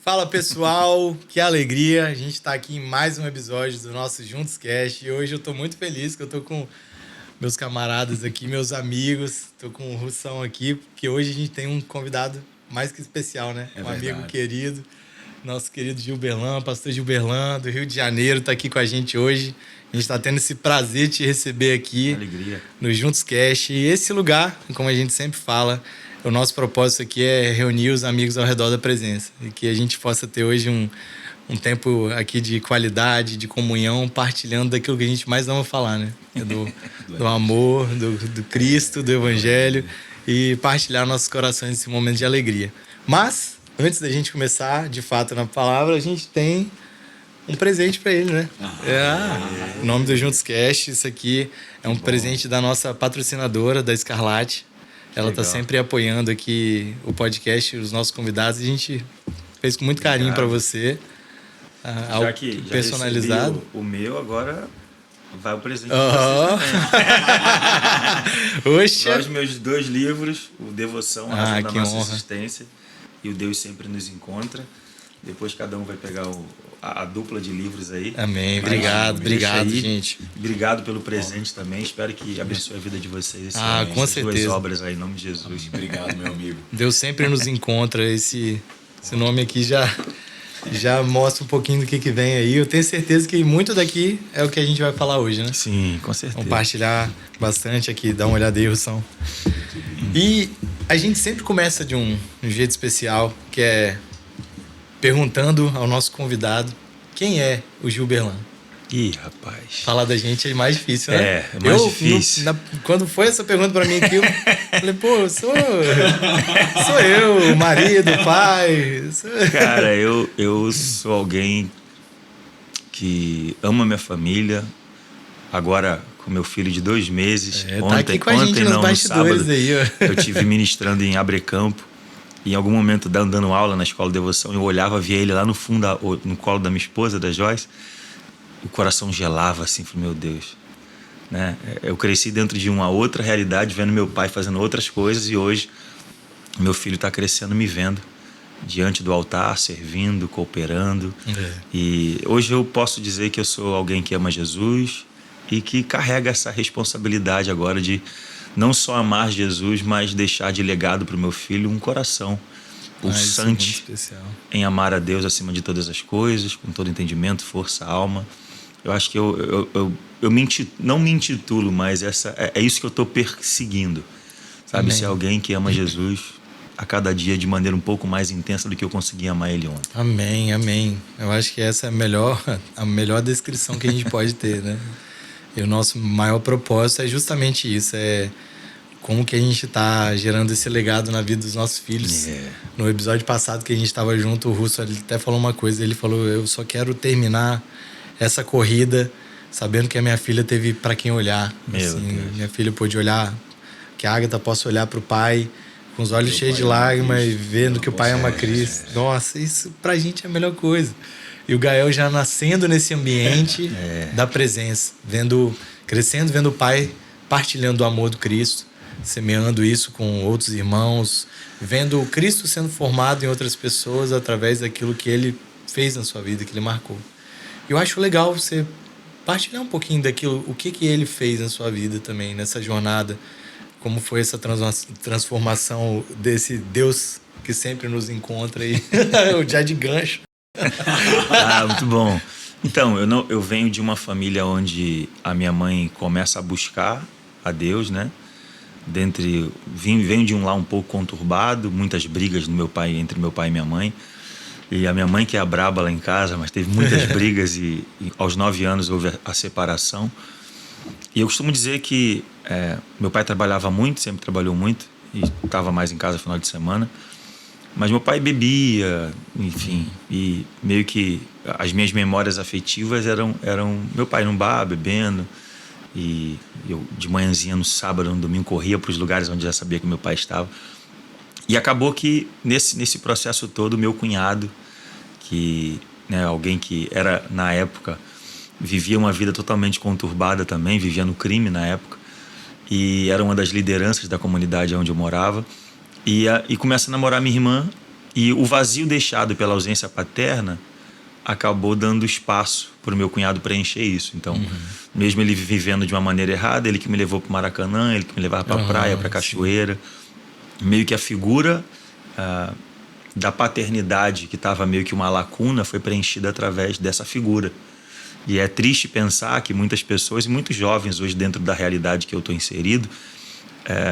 Fala pessoal, que alegria, a gente está aqui em mais um episódio do nosso Juntos Cast e hoje eu estou muito feliz que eu estou com meus camaradas aqui, meus amigos, estou com o Russão aqui, porque hoje a gente tem um convidado mais que especial, né? Um amigo querido, nosso querido Gilberlan, pastor Gilberlan do Rio de Janeiro, está aqui com a gente hoje. A gente está tendo esse prazer de te receber aqui Alegria. no Juntos Cast. E esse lugar, como a gente sempre fala, o nosso propósito aqui é reunir os amigos ao redor da presença. E que a gente possa ter hoje um tempo aqui de qualidade, de comunhão, partilhando daquilo que a gente mais ama falar, né? Do amor, do Cristo, do Evangelho. E partilhar nossos corações nesse momento de alegria. Mas, antes da gente começar, de fato, na palavra, a gente tem um presente para ele, né? O nome do Juntos Cast, isso aqui é um presente da nossa patrocinadora, da Escarlate. Ela está sempre apoiando aqui o podcast, os nossos convidados. A gente fez com muito carinho para você. Já que personalizado. O meu, agora vai o presente de vocês também. Os meus 2 livros, o Devoção, A Razão da Nossa Existência, e o Deus Sempre Nos Encontra. Depois cada um vai pegar a dupla de livros aí. Amém. Obrigado, aí, gente. Obrigado pelo presente também. Espero que abençoe a vida de vocês. Com certeza. 2 obras aí, em nome de Jesus. Obrigado, meu amigo. Deus Sempre Nos Encontra. Esse nome aqui já mostra um pouquinho do que vem aí. Eu tenho certeza que muito daqui é o que a gente vai falar hoje, né? Sim, com certeza. Compartilhar bastante aqui. Dá uma olhada aí, Russão. E a gente sempre começa de um jeito especial, que é perguntando ao nosso convidado quem é o Gilberlan. Ih, rapaz. Falar da gente é mais difícil, né? É mais difícil. Quando foi essa pergunta pra mim aqui, eu falei, pô, sou eu, o marido, o pai. Cara, eu sou alguém que ama minha família. Agora, com meu filho de 2 meses. Tá aqui com a gente nos bastidores sábado, aí, ó. Eu tive ministrando em Abrecampo. E em algum momento, dando aula na escola de devoção, eu olhava, via ele lá no fundo, no colo da minha esposa, da Joyce. O coração gelava assim, falei, meu Deus. Né? Eu cresci dentro de uma outra realidade, vendo meu pai fazendo outras coisas. E hoje, meu filho está crescendo, me vendo diante do altar, servindo, cooperando. E hoje eu posso dizer que eu sou alguém que ama Jesus e que carrega essa responsabilidade agora de não só amar Jesus, mas deixar de legado para o meu filho um coração pulsante em amar a Deus acima de todas as coisas, com todo entendimento, força, alma. Eu acho que eu não me intitulo, mas é isso que eu estou perseguindo. Sabe? Ser alguém que ama Jesus a cada dia de maneira um pouco mais intensa do que eu consegui amar Ele ontem. Amém, amém. Eu acho que essa é a melhor descrição que a gente pode ter, né? E o nosso maior propósito é justamente isso, como que a gente está gerando esse legado na vida dos nossos filhos. No episódio passado que a gente estava junto, o Russo ele até falou uma coisa, ele falou, eu só quero terminar essa corrida sabendo que a minha filha teve para quem olhar. Minha filha pôde olhar, que a Agatha possa olhar para o pai com os olhos cheios de lágrimas e vendo que o pai ama Cristo. Nossa, isso pra gente é a melhor coisa. E o Gael já nascendo nesse ambiente da presença, crescendo, vendo o pai partilhando o amor do Cristo, semeando isso com outros irmãos, vendo o Cristo sendo formado em outras pessoas através daquilo que ele fez na sua vida, que ele marcou. Eu acho legal você partilhar um pouquinho daquilo, o que ele fez na sua vida também, nessa jornada, como foi essa transformação desse Deus que sempre nos encontra aí, já de gancho. Muito bom. Então, eu venho de uma família onde a minha mãe começa a buscar a Deus, né? Venho de um lar um pouco conturbado, muitas brigas entre meu pai e minha mãe. E a minha mãe que é a braba lá em casa, mas teve muitas brigas e aos 9 anos houve a separação. E eu costumo dizer que meu pai trabalhava muito, sempre trabalhou muito e estava mais em casa no final de semana. Mas meu pai bebia, enfim, e meio que as minhas memórias afetivas eram meu pai num bar, bebendo, e eu de manhãzinha no sábado, no domingo, corria para os lugares onde já sabia que meu pai estava. E acabou que nesse processo todo, meu cunhado, que, né, alguém que era, na época, vivia uma vida totalmente conturbada também, vivia no crime na época, e era uma das lideranças da comunidade onde eu morava, e começa a namorar minha irmã, E o vazio deixado pela ausência paterna acabou dando espaço para o meu cunhado preencher isso. Então, mesmo ele vivendo de uma maneira errada, ele que me levou para o Maracanã, ele que me levava para a praia, para a cachoeira. Meio que a figura da paternidade, que estava meio que uma lacuna, foi preenchida através dessa figura. E é triste pensar que muitas pessoas, e muitos jovens hoje dentro da realidade que eu estou inserido,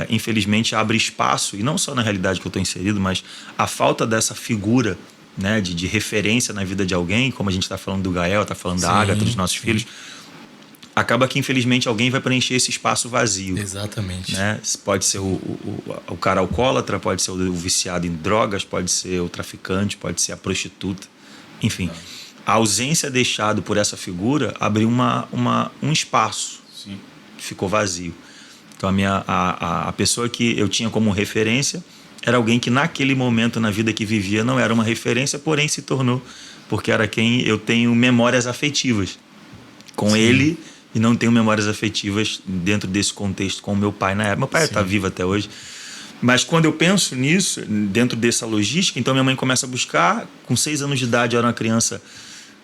infelizmente abre espaço, e não só na realidade que eu estou inserido, mas a falta dessa figura, né, de referência na vida de alguém, como a gente está falando do Gael, está falando da Ágata, dos nossos filhos, acaba que infelizmente alguém vai preencher esse espaço vazio. Exatamente. Né? Pode ser o cara alcoólatra, pode ser o viciado em drogas, pode ser o traficante, pode ser a prostituta, enfim. A ausência deixada por essa figura abriu um espaço. Sim. Que ficou vazio. Então a pessoa que eu tinha como referência era alguém que naquele momento na vida que vivia não era uma referência, porém se tornou, porque era quem eu tenho memórias afetivas com ele, e não tenho memórias afetivas dentro desse contexto com o meu pai na época. Meu pai está vivo até hoje. Mas quando eu penso nisso, dentro dessa logística, então minha mãe começa a buscar. Com 6 anos de idade, eu era uma criança,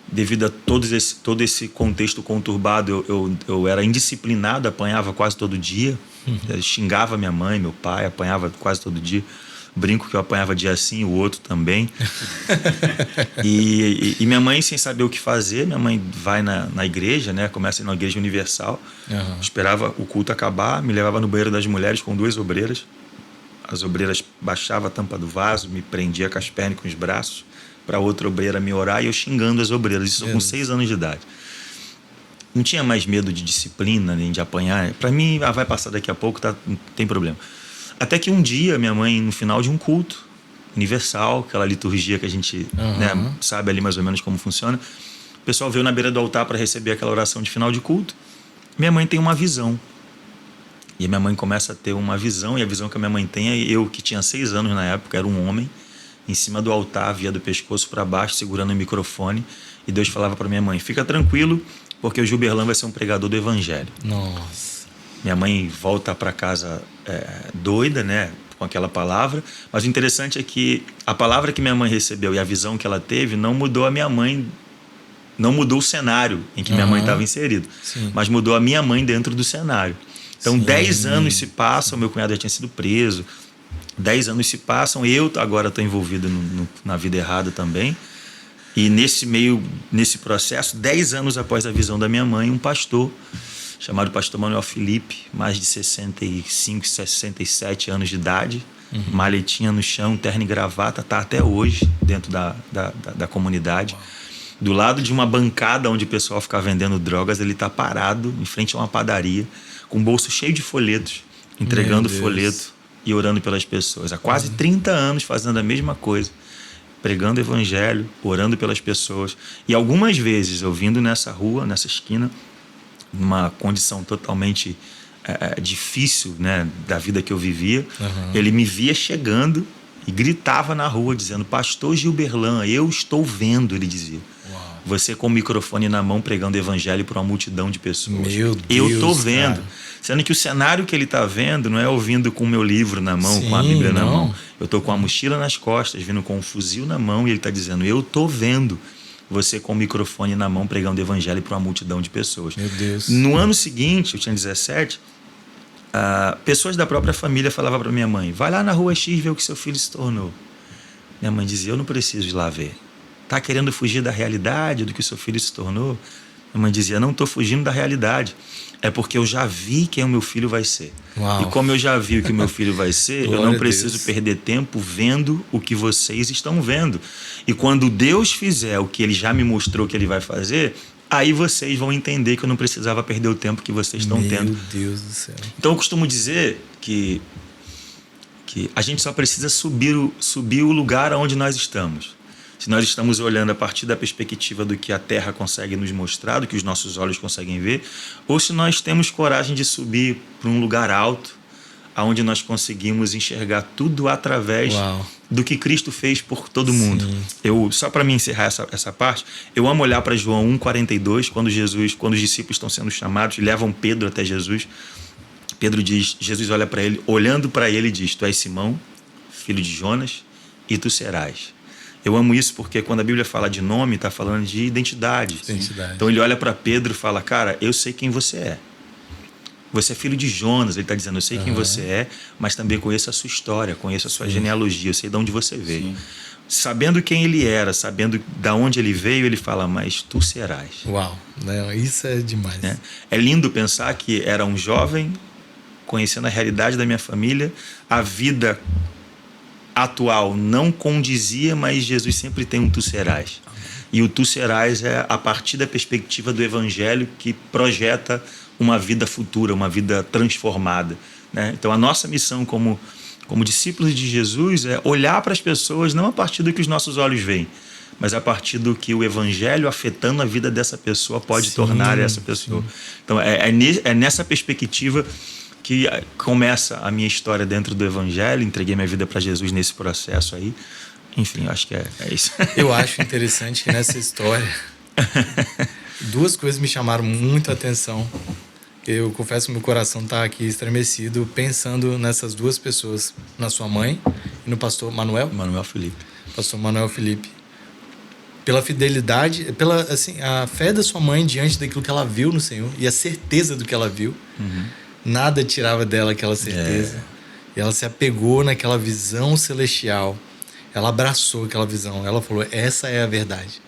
devido a todo esse contexto conturbado, eu era indisciplinado, apanhava quase todo dia. Xingava minha mãe, meu pai, apanhava quase todo dia. Brinco que eu apanhava dia sim, o outro também. E minha mãe, sem saber o que fazer, minha mãe vai na igreja, né? Começa a ir na igreja universal. Esperava o culto acabar, me levava no banheiro das mulheres com 2 obreiras. As obreiras baixavam a tampa do vaso, me prendia com as pernas e com os braços para outra obreira me orar, e eu xingando as obreiras. Isso com 6 anos de idade. Não tinha mais medo de disciplina, nem de apanhar. Para mim, vai passar daqui a pouco, tá? Não tem problema. Até que um dia, minha mãe, no final de um culto universal, aquela liturgia que a gente né, sabe ali mais ou menos como funciona, o pessoal veio na beira do altar para receber aquela oração de final de culto. Minha mãe tem uma visão. E a minha mãe começa a ter uma visão, e a visão que a minha mãe tem é eu, que tinha 6 anos na época, era um homem, em cima do altar, via do pescoço para baixo, segurando o microfone, e Deus falava para minha mãe: fica tranquilo, porque o Gilberlan vai ser um pregador do evangelho. Nossa. Minha mãe volta para casa doida, né, com aquela palavra, mas o interessante é que a palavra que minha mãe recebeu e a visão que ela teve não mudou a minha mãe, não mudou o cenário em que minha mãe estava inserido, mas mudou a minha mãe dentro do cenário. Então 10 anos se passam, meu cunhado já tinha sido preso, 10 anos se passam, eu agora estou envolvido na vida errada também, e nesse processo, 10 anos após a visão da minha mãe, um pastor chamado pastor Manuel Felipe, mais de 65, 67 anos de idade, maletinha no chão, terno e gravata, está até hoje dentro da comunidade. Do lado de uma bancada onde o pessoal fica vendendo drogas, ele está parado em frente a uma padaria, com um bolso cheio de folhetos, entregando folheto e orando pelas pessoas. Há quase 30 anos fazendo a mesma coisa, pregando o evangelho, orando pelas pessoas. E algumas vezes eu vindo nessa rua, nessa esquina, numa condição totalmente difícil, né, da vida que eu vivia, ele me via chegando e gritava na rua dizendo: pastor Gilberlan, eu estou vendo, ele dizia. Você com o microfone na mão pregando o evangelho para uma multidão de pessoas. Meu Deus, eu estou vendo. Cara. Sendo que o cenário que ele está vendo não é ouvindo com o meu livro na mão, com a Bíblia na mão. Eu estou com a mochila nas costas, vindo com um fuzil na mão, e ele está dizendo: eu estou vendo você com o microfone na mão pregando o evangelho para uma multidão de pessoas. Meu Deus. No ano seguinte, eu tinha 17, pessoas da própria família falavam para minha mãe: vai lá na rua X ver o que seu filho se tornou. Minha mãe dizia: eu não preciso ir lá ver. Está querendo fugir da realidade, do que o seu filho se tornou? Minha mãe dizia: não estou fugindo da realidade. É porque eu já vi quem o meu filho vai ser. Uau. E como eu já vi o que o meu filho vai ser, eu não preciso perder tempo vendo o que vocês estão vendo. E quando Deus fizer o que ele já me mostrou que ele vai fazer, aí vocês vão entender que eu não precisava perder o tempo que vocês estão tendo. Meu Deus do céu. Então eu costumo dizer que a gente só precisa subir o lugar aonde nós estamos. Se nós estamos olhando a partir da perspectiva do que a Terra consegue nos mostrar, do que os nossos olhos conseguem ver, ou se nós temos coragem de subir para um lugar alto, onde nós conseguimos enxergar tudo através do que Cristo fez por todo mundo. Só para me encerrar essa parte, eu amo olhar para João 1,42, quando os discípulos estão sendo chamados, levam Pedro até Jesus. Jesus olha para ele, olhando para ele, diz: tu és Simão, filho de Jonas, e tu serás. Eu amo isso porque quando a Bíblia fala de nome, está falando de identidade. Então ele olha para Pedro e fala, cara, eu sei quem você é. Você é filho de Jonas, ele está dizendo, eu sei quem você é, mas também conheço a sua história, conheço a sua genealogia, eu sei de onde você veio. Sim. Sabendo quem ele era, sabendo de onde ele veio, ele fala, mas tu serás. Uau, isso é demais. É lindo pensar que era um jovem, conhecendo a realidade da minha família, a vida atual não condizia, mas Jesus sempre tem um tu serás. E o tu serás é a partir da perspectiva do evangelho que projeta uma vida futura, uma vida transformada, né? Então a nossa missão como discípulos de Jesus é olhar para as pessoas não a partir do que os nossos olhos veem, mas a partir do que o evangelho afetando a vida dessa pessoa pode tornar essa pessoa. Então é nessa perspectiva que começa a minha história dentro do evangelho. Entreguei minha vida para Jesus nesse processo aí. Enfim, acho que é isso. Eu acho interessante que nessa história duas coisas me chamaram muito a atenção. Eu confesso que meu coração está aqui estremecido pensando nessas duas pessoas, na sua mãe e no pastor Manuel Felipe. Pastor Manuel Felipe. Pela fidelidade, pela a fé da sua mãe diante daquilo que ela viu no Senhor e a certeza do que ela viu. Nada tirava dela aquela certeza. E ela se apegou naquela visão celestial. Ela abraçou aquela visão. Ela falou, essa é a verdade.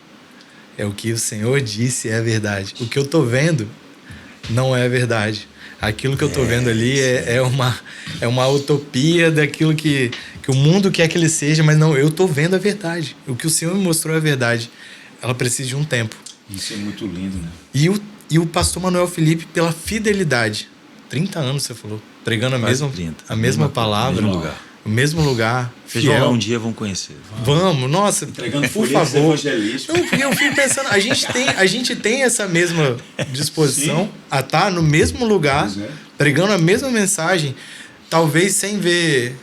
É o que o Senhor disse, é a verdade. O que eu estou vendo não é a verdade. Aquilo que eu estou vendo ali é uma utopia daquilo que o mundo quer que ele seja, mas não, eu estou vendo a verdade. O que o Senhor me mostrou é a verdade. Ela precisa de um tempo. Isso é muito lindo, né? E o pastor Manuel Felipe, pela fidelidade, 30 anos você falou, pregando a mesma palavra, o mesmo lugar. Vocês vão lá um dia, vão conhecer. Vamos, nossa, entregando por favor. Eu fico pensando, a gente tem essa mesma disposição a estar no mesmo lugar, pregando a mesma mensagem, talvez sem ver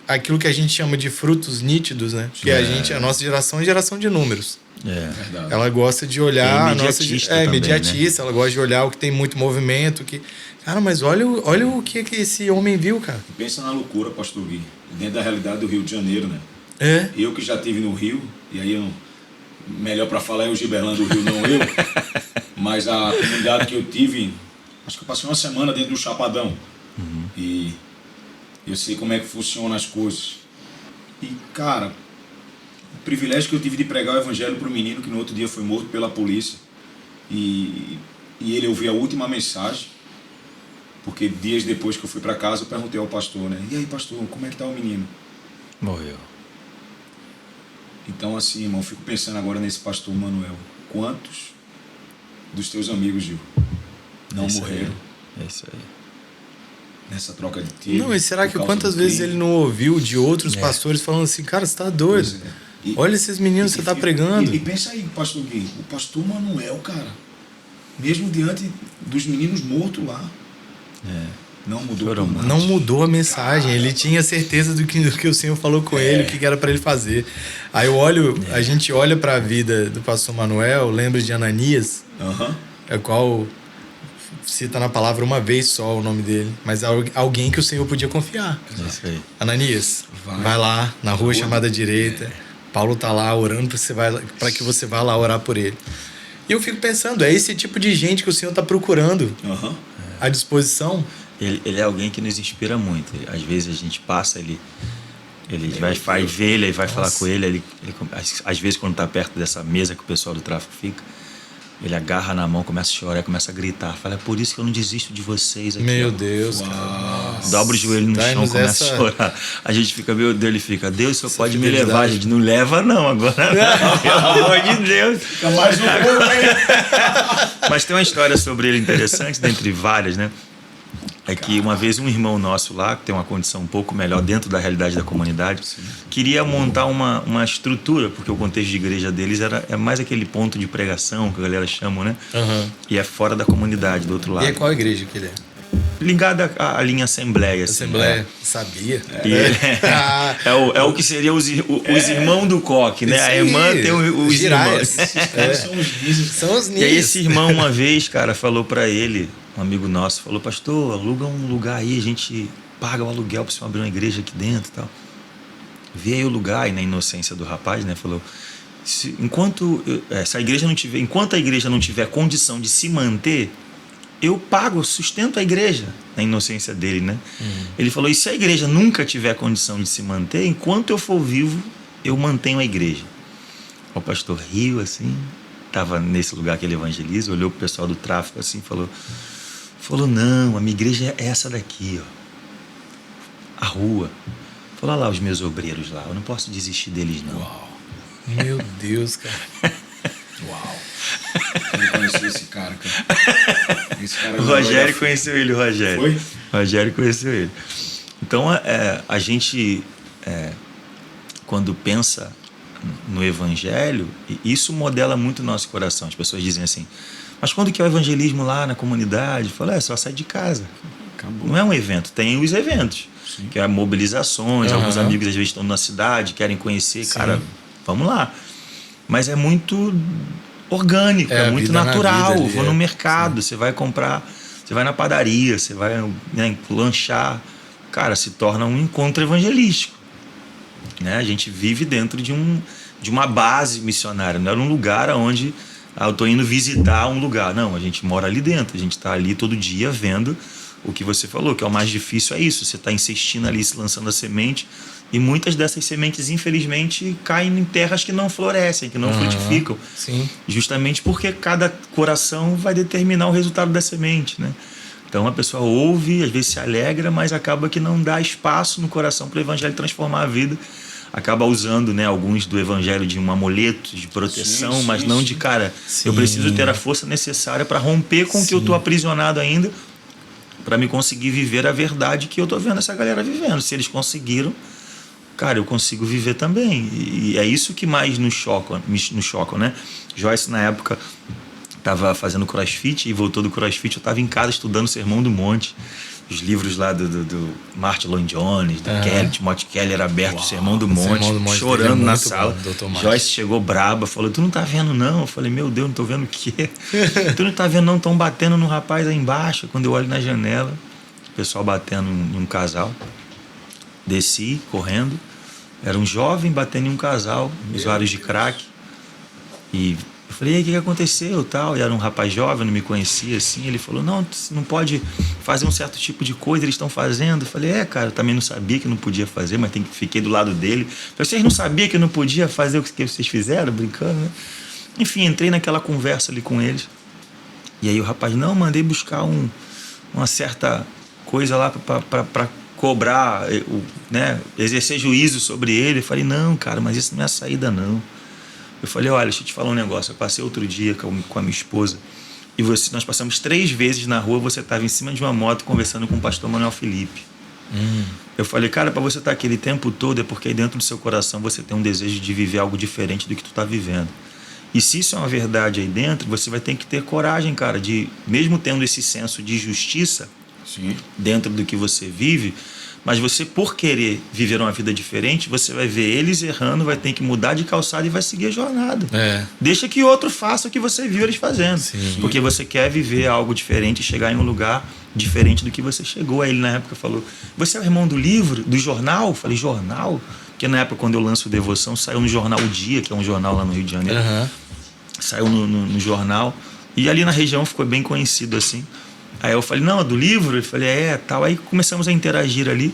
aquilo que a gente chama de frutos nítidos, né? Porque a nossa geração é geração de números. Verdade. Ela gosta de olhar... imediatista, ela gosta de olhar o que tem muito movimento, Cara, mas olha o que esse homem viu, cara. Pensa na loucura, pastor Gui, dentro da realidade do Rio de Janeiro, né? Eu que já estive no Rio, e aí melhor para falar é o Giberlão do Rio, não eu, mas a comunidade que eu tive, acho que eu passei uma semana dentro do Chapadão, e eu sei como é que funcionam as coisas. E, cara, o privilégio que eu tive de pregar o evangelho para o menino que no outro dia foi morto pela polícia, e ele ouviu a última mensagem, porque dias depois que eu fui para casa eu perguntei ao pastor, né? E aí, pastor, como é que tá o menino? Morreu. Então, assim, irmão, eu fico pensando agora nesse pastor Manuel. Quantos dos teus amigos, Gil, não morreram? É isso aí. Nessa troca de tiro. Não, e será que quantas vezes ele não ouviu de outros pastores falando assim, cara, você tá doido? Olha esses meninos que você tá pregando. E pensa aí, pastor Gui, o pastor Manuel, cara, mesmo diante dos meninos mortos lá, não mudou nada. Não mudou a mensagem. Ele tinha certeza do que o Senhor falou com ele, o que era para ele fazer. Aí a gente olha para a vida do pastor Manuel, lembra de Ananias, é qual cita na palavra uma vez só o nome dele, mas alguém que o Senhor podia confiar. Isso aí. Ananias, vai lá na rua chamada direita. Paulo tá lá orando para que você vá lá orar por ele. E eu fico pensando, é esse tipo de gente que o Senhor está procurando à disposição. Ele é alguém que nos inspira muito. Às vezes a gente passa, ele vai ver ele, aí vai falar com ele, às vezes quando está perto dessa mesa que o pessoal do tráfico fica, ele agarra na mão, começa a chorar, começa a gritar, fala, é por isso que eu não desisto de vocês aqui. Meu Deus, cara. Dobra o joelho no chão, começa a chorar. A gente fica, meu Deus, ele fica, Deus só pode me levar, a gente não leva não agora. Pelo amor de Deus. Fica mais um pouco, né? Mas tem uma história sobre ele interessante, dentre várias, né? É que uma vez um irmão nosso lá, que tem uma condição um pouco melhor dentro da realidade da comunidade, queria montar uma estrutura, porque o contexto de igreja deles é mais aquele ponto de pregação que a galera chama, né? E é fora da comunidade, do outro lado. E é qual igreja que ele é? Ligada à linha Assembleia. Assembleia, sabia. E ele é o que seria os irmãos do coque, né? A irmã tem os irmãos. São os E aí esse irmão uma vez, cara, falou pra ele, um amigo nosso, falou, pastor, aluga um lugar aí, a gente paga o aluguel pra você abrir uma igreja aqui dentro e tal. vê aí o lugar, e na inocência do rapaz, né, falou, enquanto a igreja não tiver condição de se manter, eu pago, sustento a igreja, na inocência dele, né? Ele falou, e se a igreja nunca tiver condição de se manter, enquanto eu for vivo, eu mantenho a igreja. O pastor riu assim, estava nesse lugar que ele evangeliza, olhou pro pessoal do tráfico assim, falou, não, a minha igreja é essa daqui, ó, a rua. Falou, olha lá os meus obreiros lá, eu não posso desistir deles não. Uau, meu Deus, cara. Uau. Eu conheci esse cara. Esse cara o Rogério conheceu ele, o Rogério. Foi? O Rogério conheceu ele. Então, a gente, quando pensa no evangelho, isso modela muito o nosso coração. As pessoas dizem assim, mas quando que é o evangelismo lá na comunidade? Fala, só sai de casa. Acabou. Não é um evento, tem os eventos. Sim. Que é mobilizações, alguns amigos às vezes estão na cidade, querem conhecer, sim. Cara, vamos lá. Mas é muito orgânico, é muito natural. Ali, vou no mercado, sim. Você vai comprar, você vai na padaria, você vai, né, lanchar. Cara, se torna um encontro evangelístico. Né? A gente vive dentro de uma base missionária, não era um lugar onde eu estou indo visitar um lugar. Não, a gente mora ali dentro, a gente está ali todo dia vendo o que você falou, que é o mais difícil, é isso. Você está insistindo ali, se lançando a semente, e muitas dessas sementes, infelizmente, caem em terras que não florescem, que não frutificam. Sim. Justamente porque cada coração vai determinar o resultado da semente, né? Então a pessoa ouve, às vezes se alegra, mas acaba que não dá espaço no coração para o evangelho transformar a vida. Acaba usando, né, alguns do evangelho de um amuleto de proteção, sim, mas não de, cara, eu preciso ter a força necessária para romper com o que eu estou aprisionado ainda, para me conseguir viver a verdade que eu estou vendo essa galera vivendo. Se eles conseguiram, cara, eu consigo viver também. E é isso que mais nos chocam, né? Joyce, na época, estava fazendo crossfit e voltou do crossfit. Eu estava em casa estudando o Sermão do Monte. Os livros lá do Martin Lloyd-Jones, do Kelly, Timothy Keller, aberto, o Sermão do Monte, chorando na sala. Joyce chegou braba, falou, tu não tá vendo não? Eu falei, meu Deus, não tô vendo o quê? Tu não tá vendo não? Estão batendo no rapaz aí embaixo. Quando eu olho na janela, o pessoal batendo em um casal. Desci, correndo. Era um jovem batendo em um casal, usuários de crack. E eu falei, e aí, o que aconteceu? Tal. E era um rapaz jovem, não me conhecia assim. Ele falou, não, você não pode fazer um certo tipo de coisa, eles estão fazendo. Eu falei, cara, eu também não sabia que não podia fazer, mas fiquei do lado dele. Eu falei, vocês não sabiam que não podia fazer o que vocês fizeram? Brincando, né? Enfim, entrei naquela conversa ali com eles. E aí o rapaz, não, mandei buscar uma certa coisa lá para cobrar, né, exercer juízo sobre ele. Eu falei, não, cara, mas isso não é a saída, não. Eu falei, olha, deixa eu te falar um negócio. Eu passei outro dia com a minha esposa e nós passamos 3 vezes na rua, você estava em cima de uma moto conversando com o pastor Manuel Felipe. Eu falei, cara, para você estar aquele tempo todo é porque aí dentro do seu coração você tem um desejo de viver algo diferente do que tu está vivendo. E se isso é uma verdade aí dentro, você vai ter que ter coragem, cara, de, mesmo tendo esse senso de justiça, sim, dentro do que você vive, mas você, por querer viver uma vida diferente, você vai ver eles errando, vai ter que mudar de calçada e vai seguir a jornada. Deixa que outro faça o que você viu eles fazendo. Sim. Porque você quer viver algo diferente e chegar em um lugar diferente do que você chegou. Aí ele na época falou, você é o irmão do livro, do jornal? Eu falei, jornal? Porque na época, quando eu lanço o Devoção, saiu no jornal O Dia, que é um jornal lá no Rio de Janeiro. Saiu no jornal. E ali na região ficou bem conhecido assim. Aí eu falei, não, é do livro? Ele falou, tal. Aí começamos a interagir ali.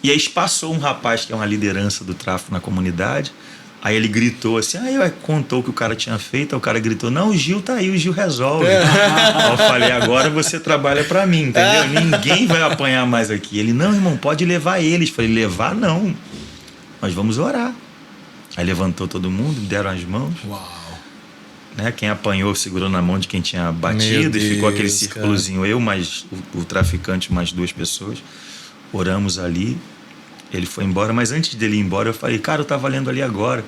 E aí passou um rapaz que é uma liderança do tráfico na comunidade. Aí ele gritou assim, aí contou o que o cara tinha feito. Aí o cara gritou, não, o Gil tá aí, o Gil resolve. Aí eu falei, agora você trabalha pra mim, entendeu? Ninguém vai apanhar mais aqui. Ele, não, irmão, pode levar eles. Eu falei, levar não, nós vamos orar. Aí levantou todo mundo, deram as mãos. Uau. Né? Quem apanhou segurou na mão de quem tinha batido, e ficou aquele círculozinho, cara. Eu mais o traficante, mais 2 pessoas. Oramos ali, ele foi embora, mas antes dele ir embora eu falei, cara, eu estava lendo ali agora,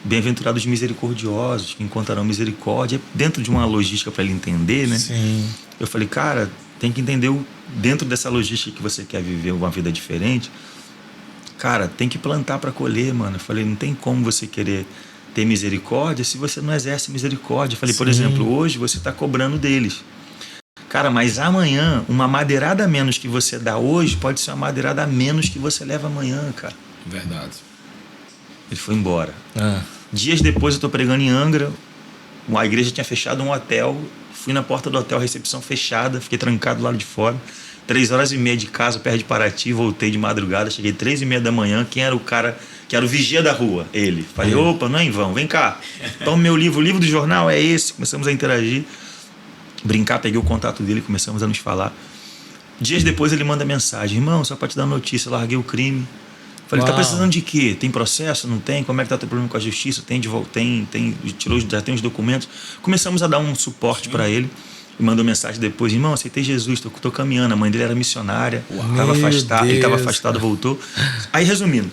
bem-aventurados misericordiosos, que encontrarão misericórdia, dentro de uma logística para ele entender, né? Sim. Eu falei, cara, tem que entender dentro dessa logística que você quer viver uma vida diferente, cara, tem que plantar para colher, mano. Eu falei, não tem como você querer ter misericórdia se você não exerce misericórdia. Eu falei, por exemplo, hoje você está cobrando deles. Cara, mas amanhã, uma madeirada a menos que você dá hoje pode ser uma madeirada a menos que você leva amanhã, cara. Verdade. Ele foi embora. Dias depois eu tô pregando em Angra, a igreja tinha fechado um hotel, fui na porta do hotel, recepção fechada, fiquei trancado do lado de fora. 3h30 de casa, perto de Paraty, voltei de madrugada, cheguei 3h30 da manhã, quem era o cara, que era o vigia da rua? Ele. Falei, opa, não é em vão, vem cá, toma meu livro, o livro do jornal é esse. Começamos a interagir, brincar, peguei o contato dele, começamos a nos falar. Dias depois ele manda mensagem, irmão, só pra te dar notícia, larguei o crime. Falei, tá precisando de quê? Tem processo? Não tem? Como é que tá o teu problema com a justiça? Já tem os documentos. Começamos a dar um suporte para ele. E mandou mensagem depois, irmão, aceitei Jesus, tô caminhando. A mãe dele era missionária, ele estava afastado, voltou. Aí, resumindo,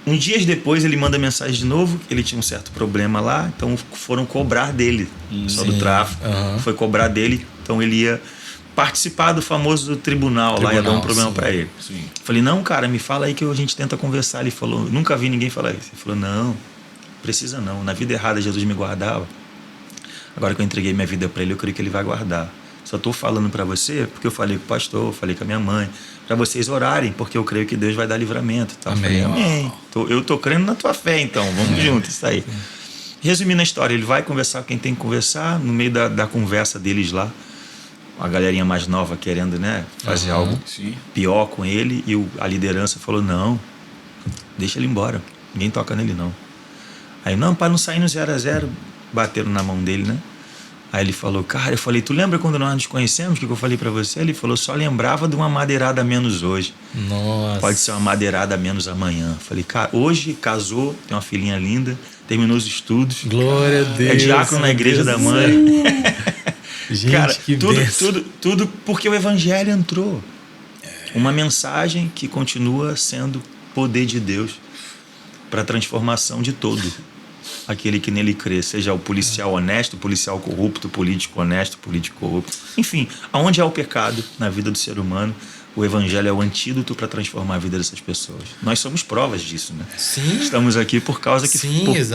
uns dias depois ele manda mensagem de novo, ele tinha um certo problema lá, então foram cobrar dele, só do tráfico. Foi cobrar dele, então ele ia participar do famoso tribunal lá, ia dar um problema para ele. Sim. Falei, não, cara, me fala aí que a gente tenta conversar. Ele falou, nunca vi ninguém falar isso. Ele falou, não, precisa não, na vida errada Jesus me guardava. Agora que eu entreguei minha vida para ele, eu creio que ele vai guardar. Só estou falando para você porque eu falei com o pastor, falei com a minha mãe, para vocês orarem, porque eu creio que Deus vai dar livramento. Tá? Amém. Falei, amém. Eu tô crendo na tua fé, então, vamos junto, isso aí. Resumindo a história, ele vai conversar com quem tem que conversar, no meio da conversa deles lá, a galerinha mais nova querendo, né, fazer algo pior com ele, e a liderança falou, não, deixa ele embora, ninguém toca nele não. Aí, não, para não sair no 0-0, bateram na mão dele, né? Aí ele falou, cara, eu falei, tu lembra quando nós nos conhecemos, o que eu falei pra você? Ele falou, só lembrava de uma madeirada a menos hoje. Nossa. Pode ser uma madeirada a menos amanhã. Falei, cara, hoje casou, tem uma filhinha linda, terminou os estudos. Glória a Deus. É diácono na igreja da mãe. Gente, cara, que tudo porque o evangelho entrou. Uma mensagem que continua sendo poder de Deus para a transformação de todo aquele que nele crê, seja o policial honesto, o policial corrupto, o político honesto, o político corrupto. Enfim, aonde há o pecado na vida do ser humano, o evangelho é o antídoto para transformar a vida dessas pessoas. Nós somos provas disso, né? Sim. Estamos aqui por causa que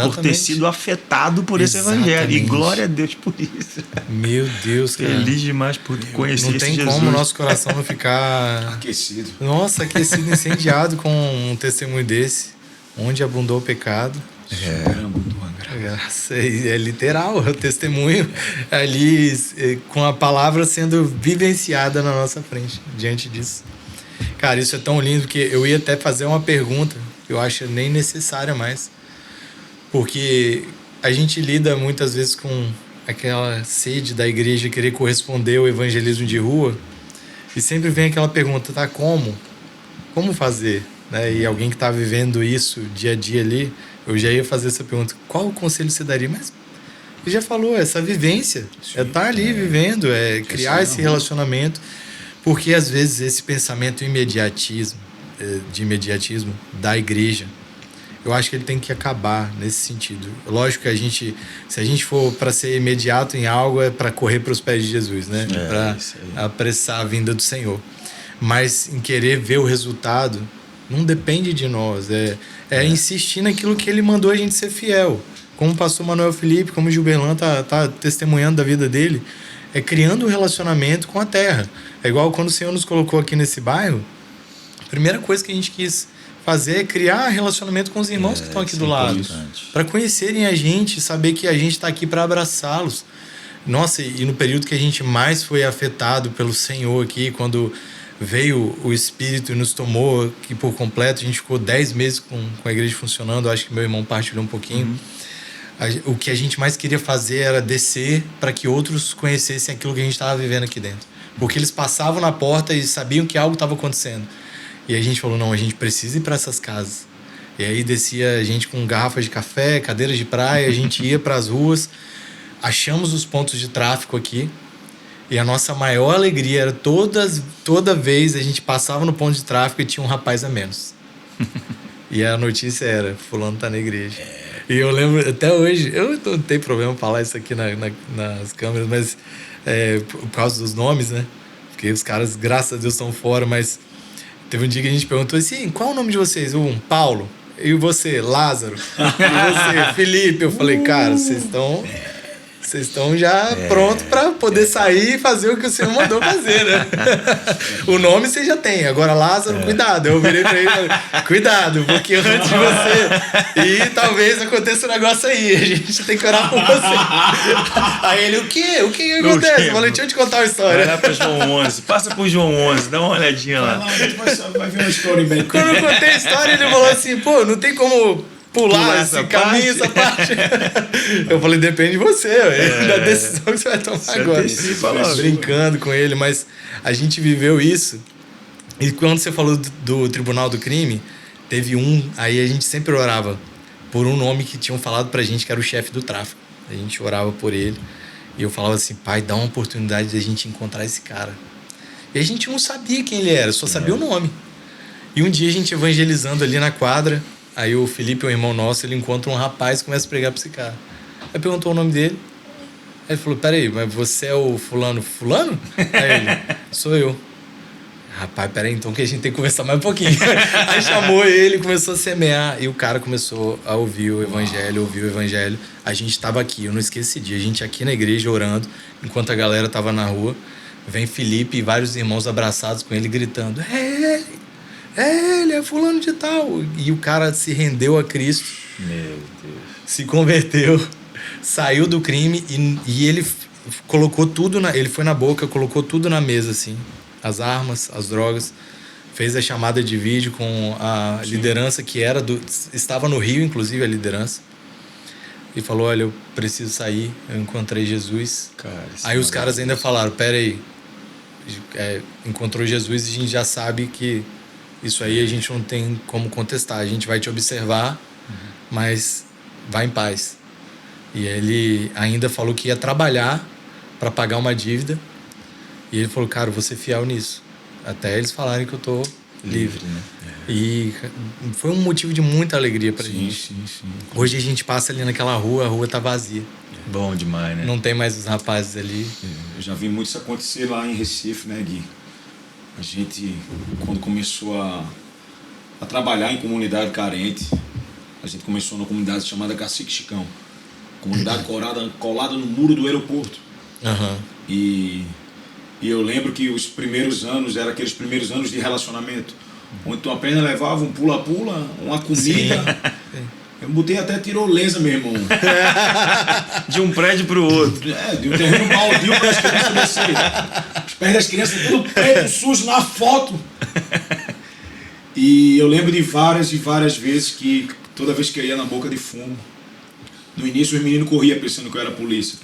por ter sido afetado por esse evangelho. E glória a Deus por isso. Meu Deus, cara. Feliz demais por conhecer esse Jesus. Não tem como o nosso coração não ficar aquecido. Nossa, aquecido, incendiado com um testemunho desse. Onde abundou o pecado. É literal, é o testemunho ali com a palavra sendo vivenciada na nossa frente, diante disso. Cara, isso é tão lindo que eu ia até fazer uma pergunta que eu acho nem necessária mais, porque a gente lida muitas vezes com aquela sede da igreja querer corresponder ao evangelismo de rua, e sempre vem aquela pergunta, tá, como fazer? Né? E alguém que está vivendo isso dia a dia ali, eu já ia fazer essa pergunta, qual o conselho você daria? Mas ele já falou, essa vivência, é estar ali vivendo, é criar esse relacionamento, porque às vezes esse pensamento de imediatismo da igreja, eu acho que ele tem que acabar nesse sentido. Lógico que se a gente for para ser imediato em algo, é para correr para os pés de Jesus, né? Para apressar a vinda do Senhor. Mas em querer ver o resultado, não depende de nós, é insistir naquilo que ele mandou a gente ser fiel. Como o pastor Manuel Felipe, como o Gilberlan tá testemunhando da vida dele, é criando um relacionamento com a terra. É igual quando o Senhor nos colocou aqui nesse bairro, a primeira coisa que a gente quis fazer é criar relacionamento com os irmãos que estão aqui do lado. Para conhecerem a gente, saber que a gente está aqui para abraçá-los. Nossa, e no período que a gente mais foi afetado pelo Senhor aqui, quando veio o Espírito e nos tomou que por completo, a gente ficou 10 meses com a igreja funcionando, acho que meu irmão partilhou um pouquinho. O que a gente mais queria fazer era descer para que outros conhecessem aquilo que a gente estava vivendo aqui dentro. Porque eles passavam na porta e sabiam que algo estava acontecendo. E a gente falou, não, a gente precisa ir para essas casas. E aí descia a gente com garrafas de café, cadeiras de praia, a gente ia para as ruas, achamos os pontos de tráfico aqui. E a nossa maior alegria era toda vez a gente passava no ponto de tráfico e tinha um rapaz a menos. E a notícia era, fulano tá na igreja. E eu lembro, até hoje, eu não tenho problema falar isso aqui nas câmeras, mas por causa dos nomes, né? Porque os caras, graças a Deus, estão fora, mas teve um dia que a gente perguntou assim, qual é o nome de vocês? Paulo. E você, Lázaro. E você, Felipe. Eu falei, cara, vocês Vocês estão já prontos para poder sair e fazer o que o Senhor mandou fazer, né? O nome você já tem. Agora, Lázaro, cuidado. Eu virei para ele e falei, cuidado, porque antes de você ir, talvez aconteça um negócio aí. A gente tem que orar por você. Aí ele, o quê? O que acontece? Eu falei, deixa eu te contar uma história. Vai lá para João 11. Passa por João 11. Dá uma olhadinha lá. A gente vai ver uma história bem. Quando eu contei a história, ele falou assim, pô, não tem como pular esse caminho, essa parte. Eu falei, depende de você, da decisão que você vai tomar agora. Brincando com ele, mas a gente viveu isso. E quando você falou do Tribunal do Crime, teve aí a gente sempre orava por um nome que tinham falado pra gente que era o chefe do tráfico. A gente orava por ele. E eu falava assim, pai, dá uma oportunidade de a gente encontrar esse cara. E a gente não sabia quem ele era, só sabia o nome. E um dia a gente evangelizando ali na quadra, aí o Felipe, um irmão nosso, ele encontra um rapaz e começa a pregar pra esse cara. Aí perguntou o nome dele. Aí ele falou, peraí, mas você é o fulano? Aí ele, sou eu. Rapaz, peraí, então que a gente tem que conversar mais um pouquinho. Aí chamou ele, começou a semear, e o cara começou a ouvir o evangelho, A gente estava aqui, eu não esqueci esse dia, a gente aqui na igreja orando, enquanto a galera estava na rua. Vem Felipe e vários irmãos abraçados com ele, gritando, ele é fulano de tal. E o cara se rendeu a Cristo. Meu Deus. Se converteu, saiu do crime e ele colocou tudo, ele foi na boca, colocou tudo na mesa, assim. As armas, as drogas. Fez a chamada de vídeo com a liderança que estava no Rio, inclusive, a liderança. E falou, olha, eu preciso sair, eu encontrei Jesus. Cara, aí os caras ainda falaram, pera aí, encontrou Jesus e a gente já sabe que isso aí a gente não tem como contestar. A gente vai te observar, mas vai em paz. E ele ainda falou que ia trabalhar para pagar uma dívida. E ele falou, cara, eu vou ser fiel nisso. Até eles falarem que eu tô livre. Né? E foi um motivo de muita alegria pra gente. Sim. Hoje a gente passa ali naquela rua, a rua tá vazia. Bom demais, né? Não tem mais os rapazes ali. Eu já vi muito isso acontecer lá em Recife, né, Gui? A gente, quando começou a trabalhar em comunidade carente, a gente começou numa comunidade chamada Cacique Chicão. Comunidade colada no muro do aeroporto. Uhum. E eu lembro que os primeiros anos eram aqueles primeiros anos de relacionamento, onde tu apenas levava um pula-pula, uma comida. Eu botei até tirolesa, meu irmão. De um prédio pro outro. De um terreno baldio para as crianças descerem. Os pés das crianças tudo preto, sujo na foto. E eu lembro de várias e várias vezes que toda vez que eu ia na boca de fumo, no início os meninos corriam pensando que eu era polícia.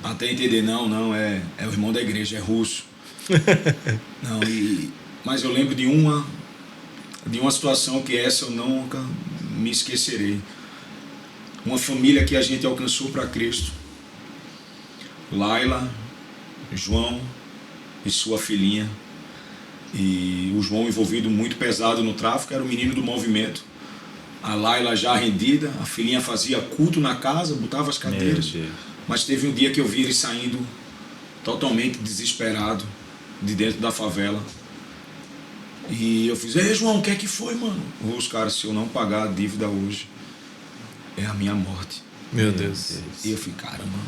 Até entender, não, é o irmão da igreja, é russo. Mas eu lembro de uma situação que essa eu nunca me esquecerei. Uma família que a gente alcançou para Cristo. Laila, João e sua filhinha. E o João envolvido muito pesado no tráfico, era o menino do movimento. A Laila já rendida, a filhinha fazia culto na casa, botava as cadeiras. Mas teve um dia que eu vi ele saindo totalmente desesperado de dentro da favela. E eu fiz, ei João, o que é que foi, mano? Os caras, se eu não pagar a dívida hoje, é a minha morte. Meu Deus. E eu falei, caramba,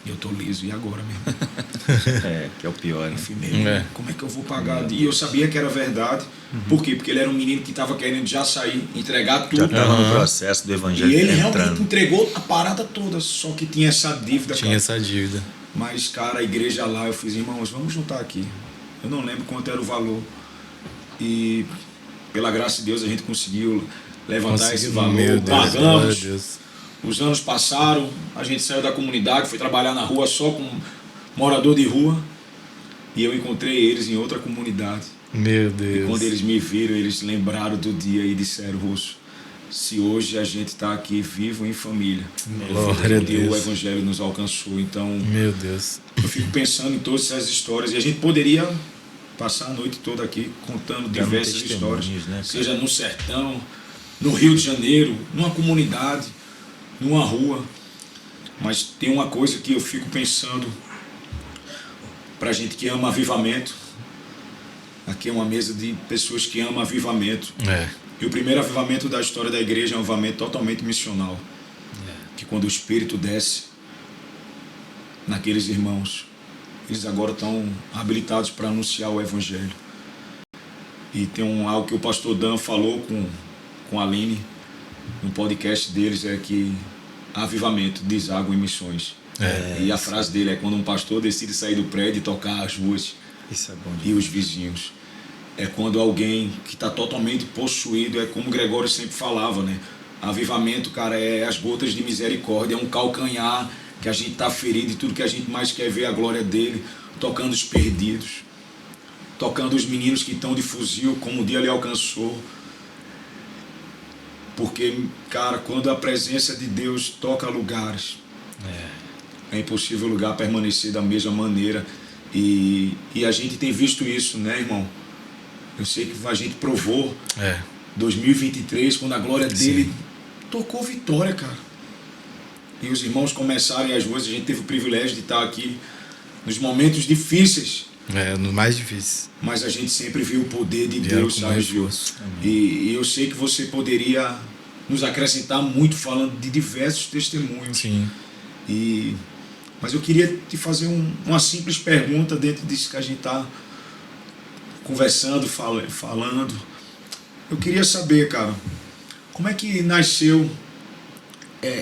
eu tô liso, e agora mesmo? Que é o pior, né? Eu falei, como é que eu vou pagar? E eu sabia que era verdade. Por quê? Porque ele era um menino que estava querendo já sair, entregar tudo. Já estava no processo do evangelho. E ele realmente entregou a parada toda, só que tinha essa dívida. Essa dívida. Mas, cara, a igreja lá, eu fiz, irmãos, vamos juntar aqui. Eu não lembro quanto era o valor. E, pela graça de Deus, a gente conseguiu levantar esse valor. Pagamos. Os anos passaram, a gente saiu da comunidade, foi trabalhar na rua só com morador de rua. E eu encontrei eles em outra comunidade. Meu Deus. E quando eles me viram, eles lembraram do dia e disseram, Russo, se hoje a gente está aqui vivo em família, glória a Deus, o evangelho nos alcançou. Então, meu Deus, eu fico pensando em todas essas histórias e a gente poderia passar a noite toda aqui contando diversas histórias, né, seja no sertão, no Rio de Janeiro, numa comunidade, numa rua. Mas tem uma coisa que eu fico pensando para gente que ama avivamento. Aqui é uma mesa de pessoas que amam avivamento. E o primeiro avivamento da história da igreja é um avivamento totalmente missional. Que quando o Espírito desce, naqueles irmãos. Eles agora estão habilitados para anunciar o Evangelho. E tem algo que o pastor Dan falou com a Aline no podcast deles, é que avivamento deságua em missões. E a frase dele é quando um pastor decide sair do prédio e tocar as ruas. Isso é bom E os vizinhos. É quando alguém que está totalmente possuído, é como o Gregório sempre falava, né? Avivamento, cara, é as gotas de misericórdia, é um calcanhar que a gente está ferido e tudo que a gente mais quer ver a glória dele, tocando os perdidos, tocando os meninos que estão de fuzil, como um dia ele alcançou. Porque, cara, quando a presença de Deus toca lugares, é impossível o lugar permanecer da mesma maneira. E a gente tem visto isso, né, irmão? Eu sei que a gente provou 2023, quando a glória dele tocou vitória, cara. E os irmãos começaram as ruas, a gente teve o privilégio de estar aqui nos momentos difíceis. Nos mais difíceis. Mas a gente sempre viu o poder de Deus, sabe, Gil? E eu sei que você poderia nos acrescentar muito falando de diversos testemunhos. Sim. Mas eu queria te fazer uma simples pergunta dentro disso que a gente está conversando, falando. Eu queria saber, cara, como é que nasceu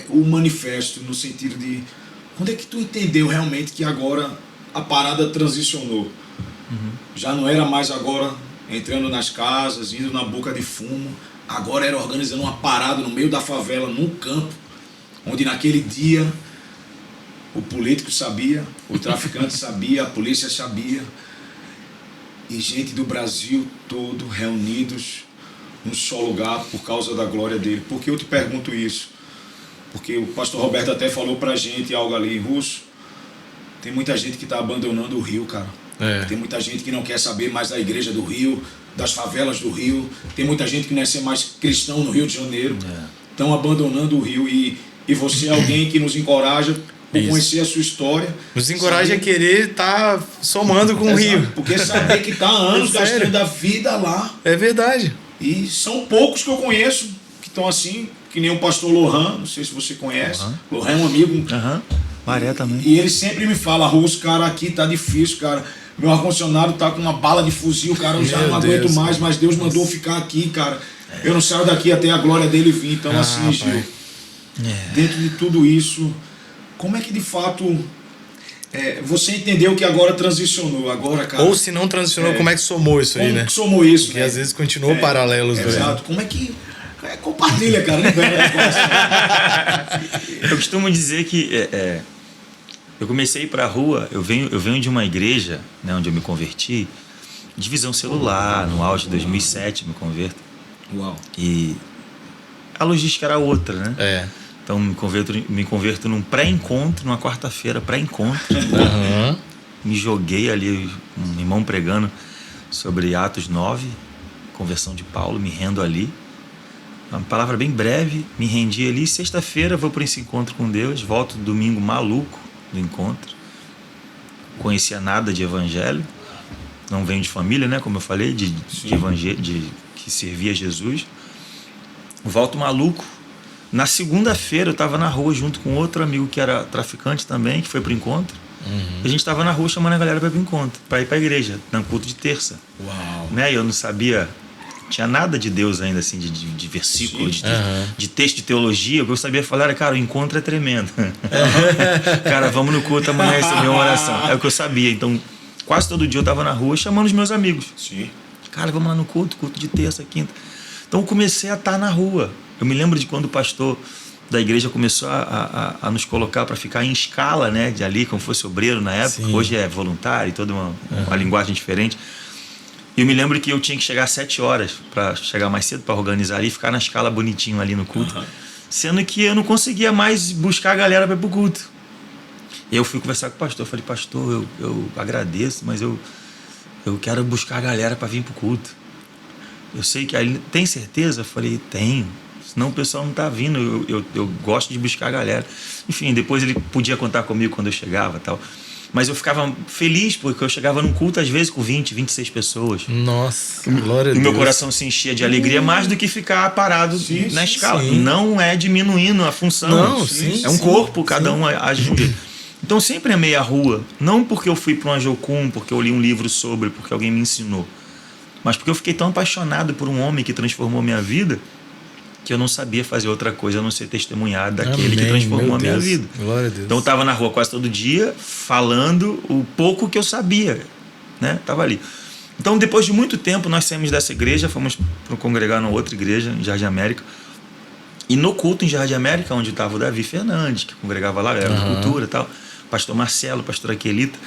o manifesto, no sentido de quando é que tu entendeu realmente que agora a parada transicionou? Já não era mais agora entrando nas casas, indo na boca de fumo, agora era organizando uma parada no meio da favela, num campo, onde naquele dia o político sabia, o traficante sabia, a polícia sabia, e gente do Brasil todo reunidos num só lugar por causa da glória dele. Por que eu te pergunto isso? Porque o pastor Roberto até falou pra gente algo ali, Russo, tem muita gente que está abandonando o Rio, cara. Tem muita gente que não quer saber mais da igreja do Rio, das favelas do Rio, tem muita gente que não é ser mais cristão no Rio de Janeiro, estão abandonando o Rio, e você é alguém que nos encoraja por conhecer a sua história. Nos encoraja a querer estar somando com o Rio. Porque saber que está há anos gastando a vida lá. É verdade. E são poucos que eu conheço que estão assim, que nem o pastor Lohan, não sei se você conhece. Lohan é um amigo. Maré também. E ele sempre me fala, Russo, cara, aqui tá difícil, cara. Meu ar-condicionado tá com uma bala de fuzil, cara, eu já não aguento mais, mas Deus mandou ficar aqui, cara. Eu não saio daqui até a glória dele vir. Então, assim, Gil, dentro de tudo isso, como é que de fato você entendeu que agora transicionou? Agora, cara, ou se não transicionou, como é que somou isso aí, né? Como que somou isso? Porque às vezes continuou paralelos. Exato. Como é que... compartilha, cara. Eu costumo dizer que eu comecei a ir para a rua, eu venho de uma igreja, né, onde eu me converti, de visão celular, no auge de 2007 me converto. Uau. E a logística era outra, né? Então me converto num pré-encontro, numa quarta-feira, pré-encontro. Me joguei ali, um irmão pregando sobre Atos 9, conversão de Paulo, me rendo ali. Uma palavra bem breve, me rendi ali. Sexta-feira vou para esse encontro com Deus, volto domingo maluco do encontro. Conhecia nada de evangelho, não venho de família, né? Como eu falei, de evangelho, que servia Jesus. Volto maluco. Na segunda-feira eu estava na rua junto com outro amigo que era traficante também, que foi para o encontro. A gente estava na rua chamando a galera para ir para o encontro, para ir para a igreja, no culto de terça. Uau. Né? Eu não sabia, tinha nada de Deus ainda, assim, de versículo, de texto de teologia. O que eu sabia falar era, cara, o encontro é tremendo. Cara, vamos no culto amanhã receber uma oração. É o que eu sabia. Então, quase todo dia eu estava na rua chamando os meus amigos. Sim. Cara, vamos lá no culto de terça, quinta. Então, eu comecei a estar na rua. Eu me lembro de quando o pastor da igreja começou a nos colocar para ficar em escala, né, de ali, como fosse obreiro na época. Sim. Hoje é voluntário, toda uma linguagem diferente. E eu me lembro que eu tinha que chegar às 7 horas para chegar mais cedo, para organizar ali e ficar na escala bonitinho ali no culto. Sendo que eu não conseguia mais buscar a galera para ir pro culto. E eu fui conversar com o pastor. Eu falei, pastor, eu agradeço, mas eu quero buscar a galera para vir pro culto. Eu sei que aí, tem certeza? Eu falei, tenho. Senão o pessoal não tá vindo. Eu gosto de buscar a galera. Enfim, depois ele podia contar comigo quando eu chegava e tal. Mas eu ficava feliz porque eu chegava num culto às vezes com 20, 26 pessoas. Nossa, glória a Deus. E meu coração se enchia de alegria mais do que ficar parado na escala. Sim. Não é diminuindo a função. Não, sim, é um corpo, cada um age de um jeito. Então sempre amei a rua, não porque eu fui para uma Jocum, porque eu li um livro sobre, porque alguém me ensinou, mas porque eu fiquei tão apaixonado por um homem que transformou minha vida, que eu não sabia fazer outra coisa a não ser testemunhar daquele que transformou a minha vida. Glória a Deus. Então eu estava na rua quase todo dia, falando o pouco que eu sabia, né? Tava ali. Então, depois de muito tempo, nós saímos dessa igreja, fomos para congregar numa outra igreja, em Jardim América. E no culto em Jardim América, onde estava o Davi Fernandes, que congregava lá, era de cultura e tal, pastor Marcelo, pastor Aquelita.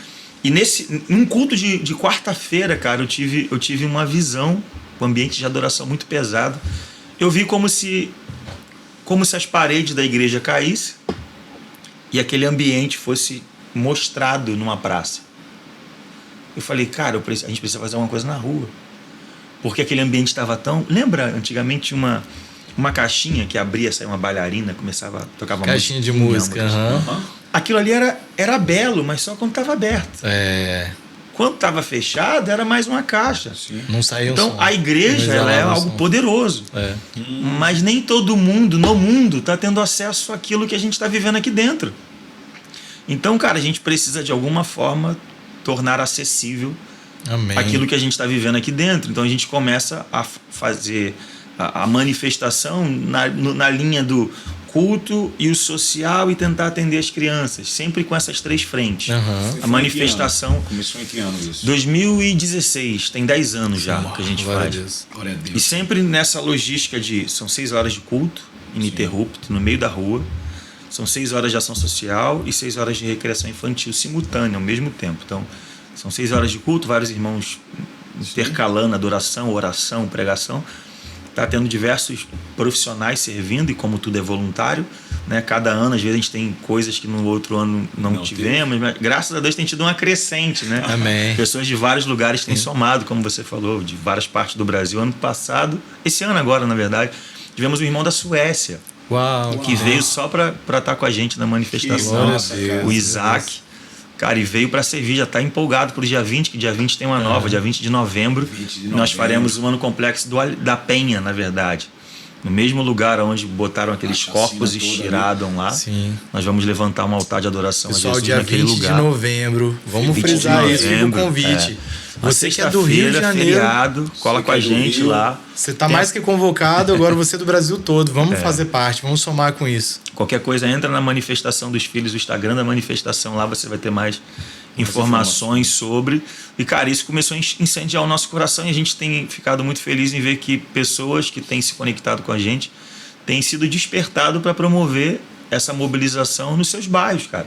E num culto de quarta-feira, cara, eu tive uma visão, um ambiente de adoração muito pesado. Eu vi como se as paredes da igreja caíssem e aquele ambiente fosse mostrado numa praça. Eu falei, cara, a gente precisa fazer uma coisa na rua. Porque aquele ambiente estava tão... Lembra, antigamente, uma caixinha que abria, saía uma bailarina, começava a tocar uma caixinha de música. Aquilo ali era belo, mas só quando estava aberto. Quando estava fechado, era mais uma caixa. Sim. Não saía então, som. A igreja ela é algo poderoso. Mas nem todo mundo, no mundo, está tendo acesso àquilo que a gente está vivendo aqui dentro. Então, cara, a gente precisa, de alguma forma, tornar acessível aquilo que a gente está vivendo aqui dentro. Então, a gente começa a fazer a manifestação na linha do culto e o social e tentar atender as crianças, sempre com essas três frentes. A manifestação... Começou em que ano isso? 2016, tem 10 anos já que a gente faz. Glória a Deus. E sempre nessa logística são 6 horas de culto, ininterrupto, no meio da rua, são 6 horas de ação social e 6 horas de recreação infantil simultânea, ao mesmo tempo. Então, são 6 horas de culto, vários irmãos intercalando adoração, oração, pregação. Está tendo diversos profissionais servindo, e como tudo é voluntário, né? Cada ano, às vezes, a gente tem coisas que no outro ano não tivemos, mas graças a Deus tem tido uma crescente, né? Amém. Pessoas de vários lugares têm somado, como você falou, de várias partes do Brasil. Ano passado, esse ano agora, na verdade, tivemos um irmão da Suécia. Que veio só para estar com a gente na manifestação. O Isaac. Cara, e veio para servir, já está empolgado para o dia 20, que dia 20 tem uma nova, dia 20 de novembro. Nós faremos um ano complexo da Penha, na verdade. No mesmo lugar onde botaram aqueles corpos e tiraram lá. Sim. Nós vamos levantar um altar de adoração pessoal, a Jesus naquele lugar. Dia 20 de novembro. Vamos frisar isso, fica o convite. Você que é do Rio de Janeiro, feriado, cola com a gente lá. Você está mais que convocado, agora você é do Brasil todo. Vamos fazer parte, vamos somar com isso. Qualquer coisa, entra na manifestação dos filhos, o Instagram da manifestação, lá você vai ter mais informações sobre. E, cara, isso começou a incendiar o nosso coração e a gente tem ficado muito feliz em ver que pessoas que têm se conectado com a gente têm sido despertado para promover essa mobilização nos seus bairros, cara.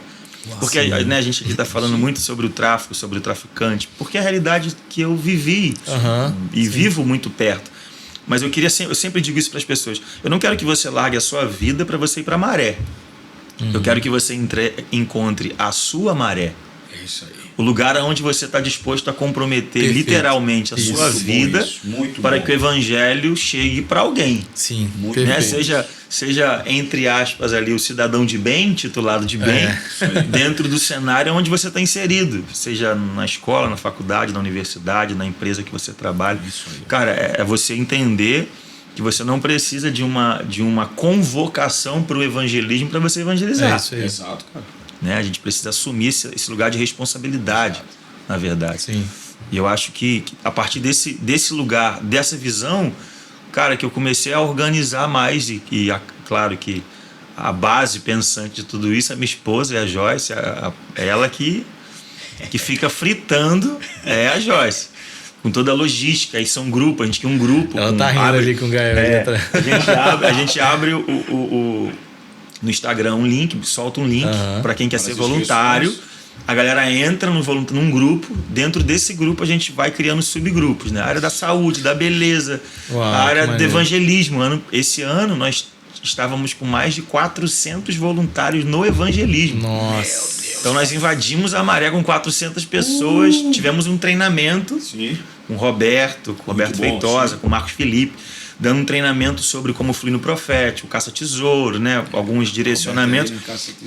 Porque né, a gente aqui está falando muito sobre o tráfico, sobre o traficante, porque é a realidade que eu vivi e vivo muito perto. Mas eu sempre digo isso para as pessoas. Eu não quero que você largue a sua vida para você ir para a maré. Eu quero que você encontre a sua maré. É isso aí. O lugar onde você está disposto a comprometer literalmente a sua vida para que o evangelho chegue para alguém. Sim, né? Seja, entre aspas, ali o cidadão de bem, titulado de bem, dentro do cenário onde você está inserido. Seja na escola, na faculdade, na universidade, na empresa que você trabalha. Cara, é você entender que você não precisa de uma convocação para o evangelismo para você evangelizar. É isso aí. Exato, cara. Né? A gente precisa assumir esse lugar de responsabilidade, na verdade. Sim. E eu acho que a partir desse lugar, dessa visão, cara, que eu comecei a organizar mais claro que a base pensante de tudo isso, a minha esposa, é a Joyce, é ela que fica fritando, é a Joyce. Com toda a logística, aí são grupos, a gente tem um grupo. Ela tá rindo ali com o Gael. A gente abre no Instagram um link, solta um link para quem quer ser voluntário. A galera entra num grupo. Dentro desse grupo a gente vai criando subgrupos, né? A área da saúde, da beleza, a área do evangelismo. Esse ano nós estávamos com mais de 400 voluntários no evangelismo. Nossa. Então nós invadimos a maré com 400 pessoas. Tivemos um treinamento com o Roberto Feitosa, com o Marcos Felipe, dando um treinamento sobre como fluir no profético, caça-tesouro, né? Alguns direcionamentos.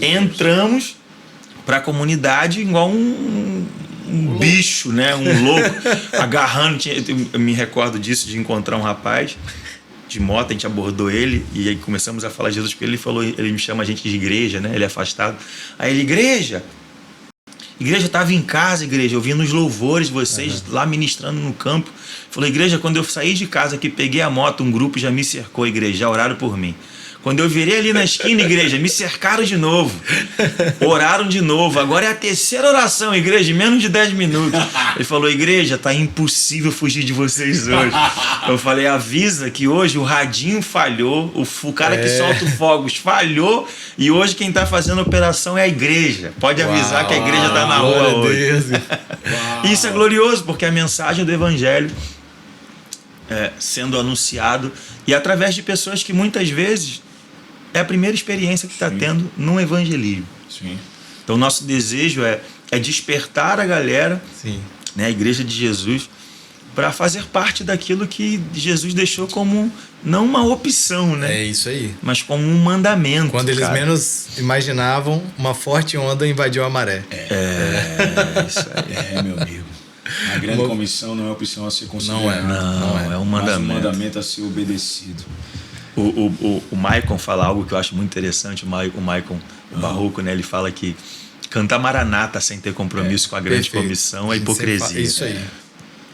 Entramos para a comunidade igual um bicho, né? Um louco, agarrando. Eu me recordo disso, de encontrar um rapaz de moto, a gente abordou ele e aí começamos a falar de Jesus, porque ele me chama a gente de igreja, né? Ele é afastado. Aí ele, igreja, Igreja, eu estava em casa, igreja, ouvindo os louvores, vocês lá ministrando no campo. Falou, igreja, quando eu saí de casa aqui, peguei a moto, um grupo já me cercou, igreja, já oraram por mim. Quando eu virei ali na esquina, igreja, me cercaram de novo. Oraram de novo. Agora é a terceira oração, igreja, em menos de 10 minutos. Ele falou, igreja, tá impossível fugir de vocês hoje. Eu falei, avisa que hoje o radinho falhou, o cara que solta fogos falhou, e hoje quem tá fazendo a operação é a igreja. Pode avisar que a igreja tá na rua hoje. Isso é glorioso, porque a mensagem do evangelho sendo anunciado, e através de pessoas que muitas vezes é a primeira experiência que está tendo num evangelismo. Sim. Então, nosso desejo é despertar a galera, né, a Igreja de Jesus, para fazer parte daquilo que Jesus deixou como não uma opção, né? É isso aí. Mas como um mandamento. Quando eles menos imaginavam, uma forte onda invadiu a maré. Isso aí. Meu amigo. A grande comissão não é opção a ser considerada. Não é um mandamento. Mas um mandamento a ser obedecido. O Maicon fala algo que eu acho muito interessante. O Maicon Barroco, né? Ele fala que cantar Maranata sem ter compromisso com a grande comissão é hipocrisia. Isso aí.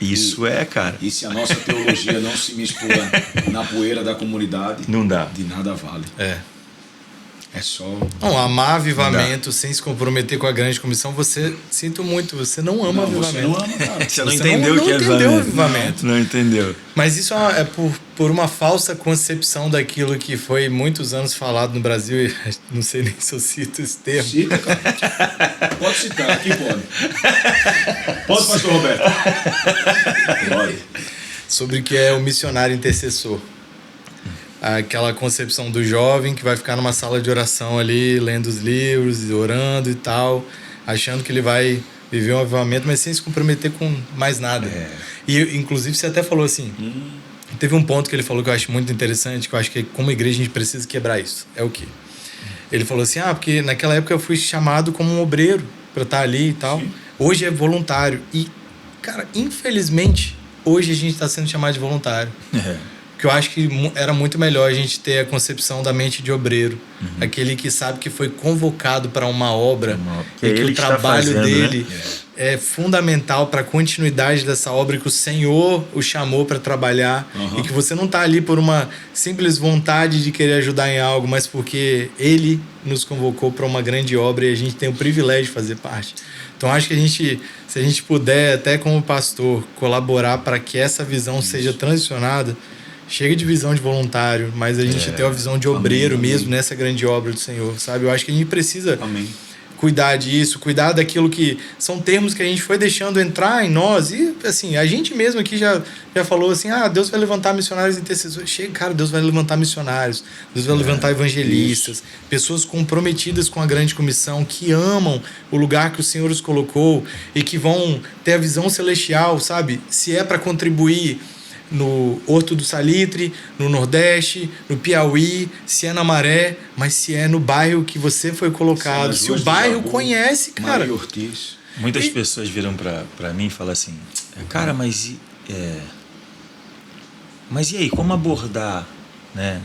Isso cara. E se a nossa teologia não se mistura na poeira da comunidade, não dá. De nada vale. É só... Não, amar avivamento sem se comprometer com a grande comissão, sinto muito, você não ama avivamento. Você não ama, cara. Você não entendeu o que é avivamento. Não entendeu. Mas isso é por uma falsa concepção daquilo que foi muitos anos falado no Brasil, e não sei nem se eu cito esse termo. Cita, cara. Pode citar, aqui pode. Pode, pastor Roberto. Pode. Sobre o que é o missionário intercessor. Aquela concepção do jovem que vai ficar numa sala de oração ali, lendo os livros, orando e tal, achando que ele vai viver um avivamento, mas sem se comprometer com mais nada. E, inclusive, você até falou assim, teve um ponto que ele falou que eu acho muito interessante, que eu acho que como igreja a gente precisa quebrar isso. É o quê? Ele falou assim, porque naquela época eu fui chamado como um obreiro para estar ali e tal. Sim. Hoje é voluntário. E, cara, infelizmente, hoje a gente está sendo chamado de voluntário. Que eu acho que era muito melhor a gente ter a concepção da mente de obreiro. Aquele que sabe que foi convocado para uma obra e que o trabalho dele é fundamental para a continuidade dessa obra, que o Senhor o chamou para trabalhar e que você não está ali por uma simples vontade de querer ajudar em algo, mas porque Ele nos convocou para uma grande obra e a gente tem o privilégio de fazer parte. Então acho que se a gente puder, até como pastor, colaborar para que essa visão seja transicionada. Chega de visão de voluntário, mas a gente tem uma visão de obreiro mesmo nessa grande obra do Senhor, sabe? Eu acho que a gente precisa cuidar disso, cuidar daquilo que são termos que a gente foi deixando entrar em nós. E, assim, a gente mesmo aqui já falou assim, Deus vai levantar missionários intercessores. Chega, cara, Deus vai levantar missionários, Deus vai levantar evangelistas, pessoas comprometidas com a grande comissão, que amam o lugar que o Senhor os colocou e que vão ter a visão celestial, sabe? Se é para contribuir no Horto do Salitre, no Nordeste, no Piauí, se é na Maré, mas se é no bairro que você foi colocado, se o bairro conhece, cara. Maria Ortiz. Muitas pessoas viram pra mim e falam assim, cara, mas e aí, como abordar, né,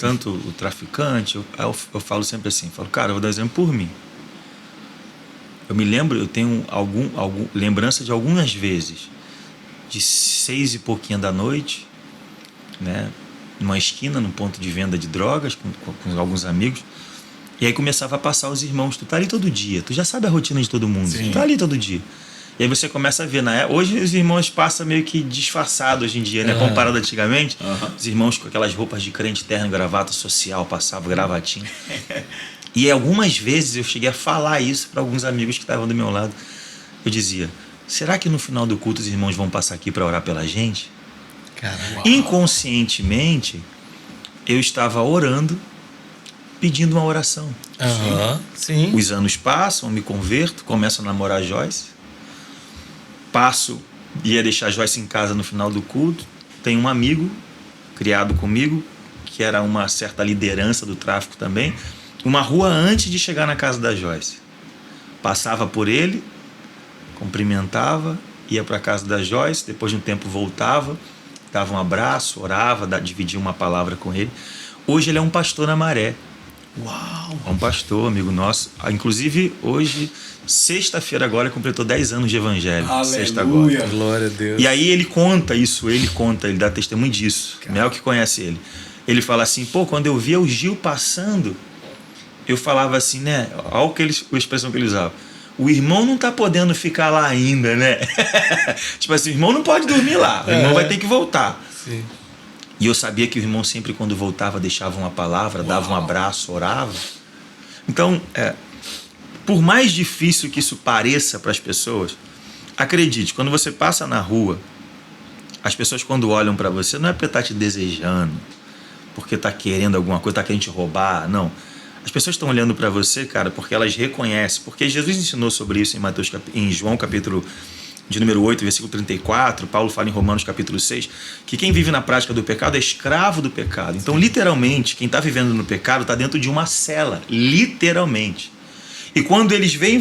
tanto o traficante? Eu falo sempre assim, cara, eu vou dar exemplo por mim. Eu me lembro, eu tenho lembrança de algumas vezes, de 6 e pouquinho da noite, né, numa esquina, num ponto de venda de drogas, com alguns amigos, e aí começava a passar os irmãos, tu tá ali todo dia, tu já sabe a rotina de todo mundo, tu tá ali todo dia. E aí você começa a ver, hoje os irmãos passam meio que disfarçados hoje em dia, né, comparado antigamente, os irmãos com aquelas roupas de crente, terno, gravata social, passavam gravatinho. E algumas vezes eu cheguei a falar isso para alguns amigos que estavam do meu lado. Eu dizia, será que no final do culto os irmãos vão passar aqui para orar pela gente? Caramba. Inconscientemente, eu estava orando, pedindo uma oração. Sim. Os anos passam, eu me converto, começo a namorar a Joyce. Ia deixar a Joyce em casa no final do culto. Tem um amigo, criado comigo, que era uma certa liderança do tráfico também, uma rua antes de chegar na casa da Joyce. Passava por ele, cumprimentava, ia para a casa da Joyce, depois de um tempo voltava, dava um abraço, orava, dividia uma palavra com ele. Hoje ele é um pastor na Maré. Uau! É um pastor, amigo nosso. Inclusive, hoje, sexta-feira agora, completou 10 anos de evangelho. Aleluia! Sexta agora. Glória a Deus. E aí ele conta isso, ele dá testemunho disso. Mel que conhece ele. Ele fala assim, quando eu via o Gil passando, eu falava assim, né? Olha a expressão que ele usava. O irmão não tá podendo ficar lá ainda, né? Tipo assim, o irmão não pode dormir lá. O irmão vai ter que voltar. Sim. E eu sabia que o irmão sempre, quando voltava, deixava uma palavra, dava um abraço, orava. Então, por mais difícil que isso pareça para as pessoas, acredite, quando você passa na rua, as pessoas quando olham para você, não é porque tá te desejando, porque tá querendo alguma coisa, tá querendo te roubar, não. As pessoas estão olhando para você, cara, porque elas reconhecem, porque Jesus ensinou sobre isso em João capítulo de número 8, versículo 34, Paulo fala em Romanos capítulo 6, que quem vive na prática do pecado é escravo do pecado. Então, literalmente, quem está vivendo no pecado está dentro de uma cela, literalmente. E quando eles veem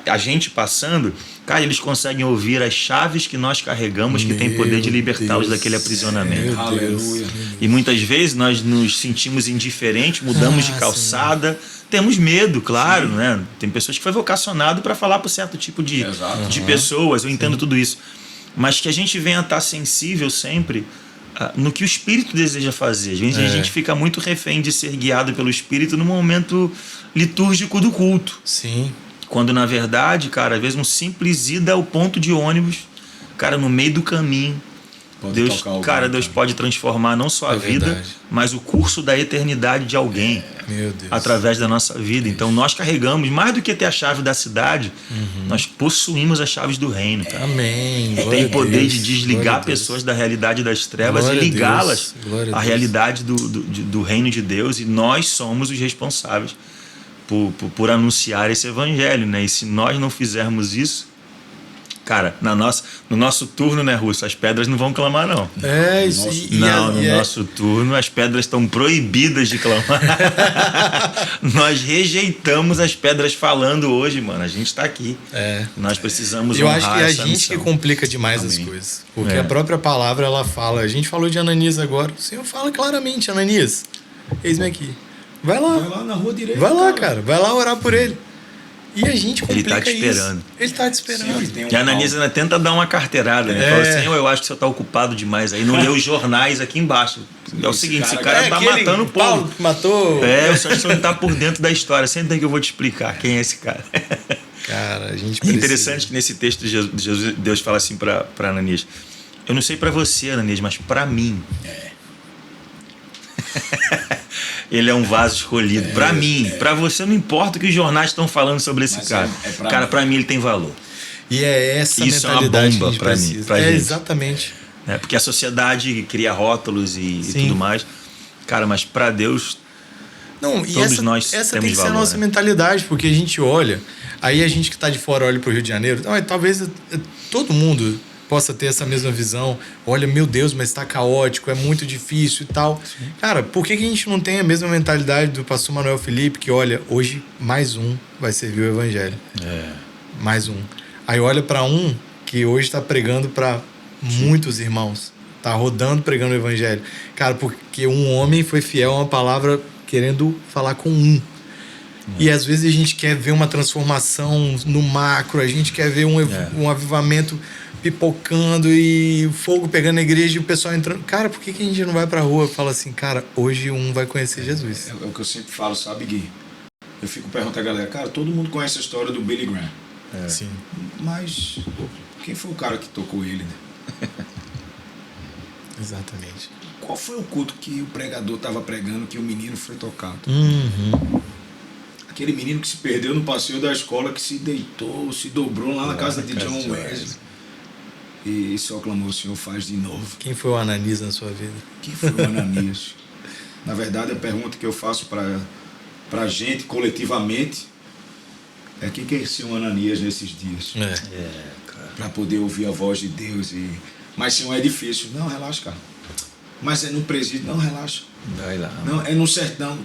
a gente passando, cara, eles conseguem ouvir as chaves que nós carregamos, que tem poder de libertá-los daquele aprisionamento. Aleluia. E muitas vezes nós nos sentimos indiferentes, mudamos de calçada, temos medo, claro, né? Tem pessoas que foi vocacionado para falar para certo tipo de pessoas, eu entendo tudo isso. Mas que a gente venha estar sensível sempre no que o Espírito deseja fazer. Às vezes a gente fica muito refém de ser guiado pelo Espírito no momento litúrgico do culto. Sim. Quando, na verdade, cara, às vezes um simples ida ao ponto de ônibus, cara, no meio do caminho, Deus pode transformar não só a vida, mas o curso da eternidade de alguém. Meu Deus. Através da nossa vida. Então nós carregamos, mais do que ter a chave da cidade, nós possuímos as chaves do reino. Cara. Amém. Tem poder de desligar pessoas da realidade das trevas e ligá-las à realidade do reino de Deus. E nós somos os responsáveis por anunciar esse evangelho, né? E se nós não fizermos isso, cara, no nosso turno, né, Russo? As pedras não vão clamar, não. Isso. No nosso turno, as pedras estão proibidas de clamar. Nós rejeitamos as pedras falando hoje, mano. A gente tá aqui. Nós precisamos honrar essa missão. Eu acho que é a gente que complica demais as coisas. Porque a própria palavra, ela fala... A gente falou de Ananias agora. O Senhor fala claramente, Ananias, eis-me aqui. Vai lá na rua direita. Vai lá, cara. Vai lá orar por ele. E a gente complica ele tá te esperando. Isso. Ele tá te esperando. E a Ananias ainda tenta dar uma carteirada, né? Fala assim, eu acho que você tá ocupado demais aí. Não lê os jornais aqui embaixo. É o seguinte, esse cara tá matando o povo. Paulo que matou... o senhor não tá por dentro da história. Senta aí que eu vou te explicar quem é esse cara. Cara, a gente precisa. É interessante que nesse texto de Jesus, Deus fala assim pra Ananias, eu não sei pra você, Ananias, mas pra mim... Ele é um vaso escolhido. Pra mim, pra você não importa o que os jornais estão falando sobre esse cara. Cara, pra mim ele tem valor. E é essa isso mentalidade é uma bomba que a gente precisa. pra gente. Exatamente. Porque a sociedade cria rótulos e tudo mais. Cara, mas pra Deus, todos nós essa temos tem que ser valor, a nossa mentalidade, porque a gente olha, aí a gente que tá de fora olha pro Rio de Janeiro, talvez todo mundo possa ter essa mesma visão. Olha, meu Deus, mas está caótico, é muito difícil e tal. Sim. Cara, por que a gente não tem a mesma mentalidade do pastor Manuel Felipe, que olha, hoje mais um vai servir o evangelho. Mais um. Aí olha para um que hoje está pregando para muitos irmãos. Tá rodando pregando o evangelho. Cara, porque um homem foi fiel a uma palavra querendo falar com um. E às vezes a gente quer ver uma transformação no macro, a gente quer ver um avivamento pipocando e fogo pegando na igreja e o pessoal entrando. Cara, por que a gente não vai pra rua e fala assim, cara, hoje um vai conhecer Jesus? É o que eu sempre falo, sabe, Gui? Eu fico perguntando à galera, cara, todo mundo conhece a história do Billy Graham. Sim. Mas quem foi o cara que tocou ele, né? Exatamente. Qual foi o culto que o pregador estava pregando que o menino foi tocado? Aquele menino que se perdeu no passeio da escola, que se deitou, se dobrou lá na casa de John Wesley. E só clamou, o Senhor faz de novo. Quem foi o Ananias na sua vida? Quem foi o Ananias? Na verdade, a pergunta que eu faço para a gente, coletivamente, é quem quer ser um Ananias nesses dias? Para poder ouvir a voz de Deus. Mas, Senhor, é difícil. Não, relaxa, cara. Mas é no presídio. Não, relaxa. Vai lá. Não, é no sertão.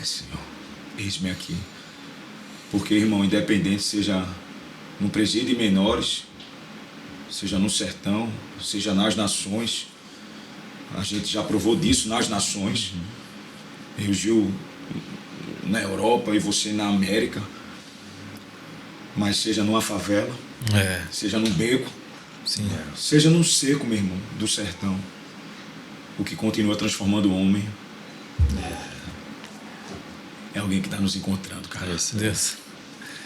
Senhor, eis-me aqui. Porque, irmão, independente, seja no presídio de menores, seja no sertão, seja nas nações, a gente já provou disso nas nações. Eu, Gil, na Europa e você na América, mas seja numa favela, seja num beco, sim, seja num seco, meu irmão, do sertão, o que continua transformando o homem é alguém que está nos encontrando, cara. Deus.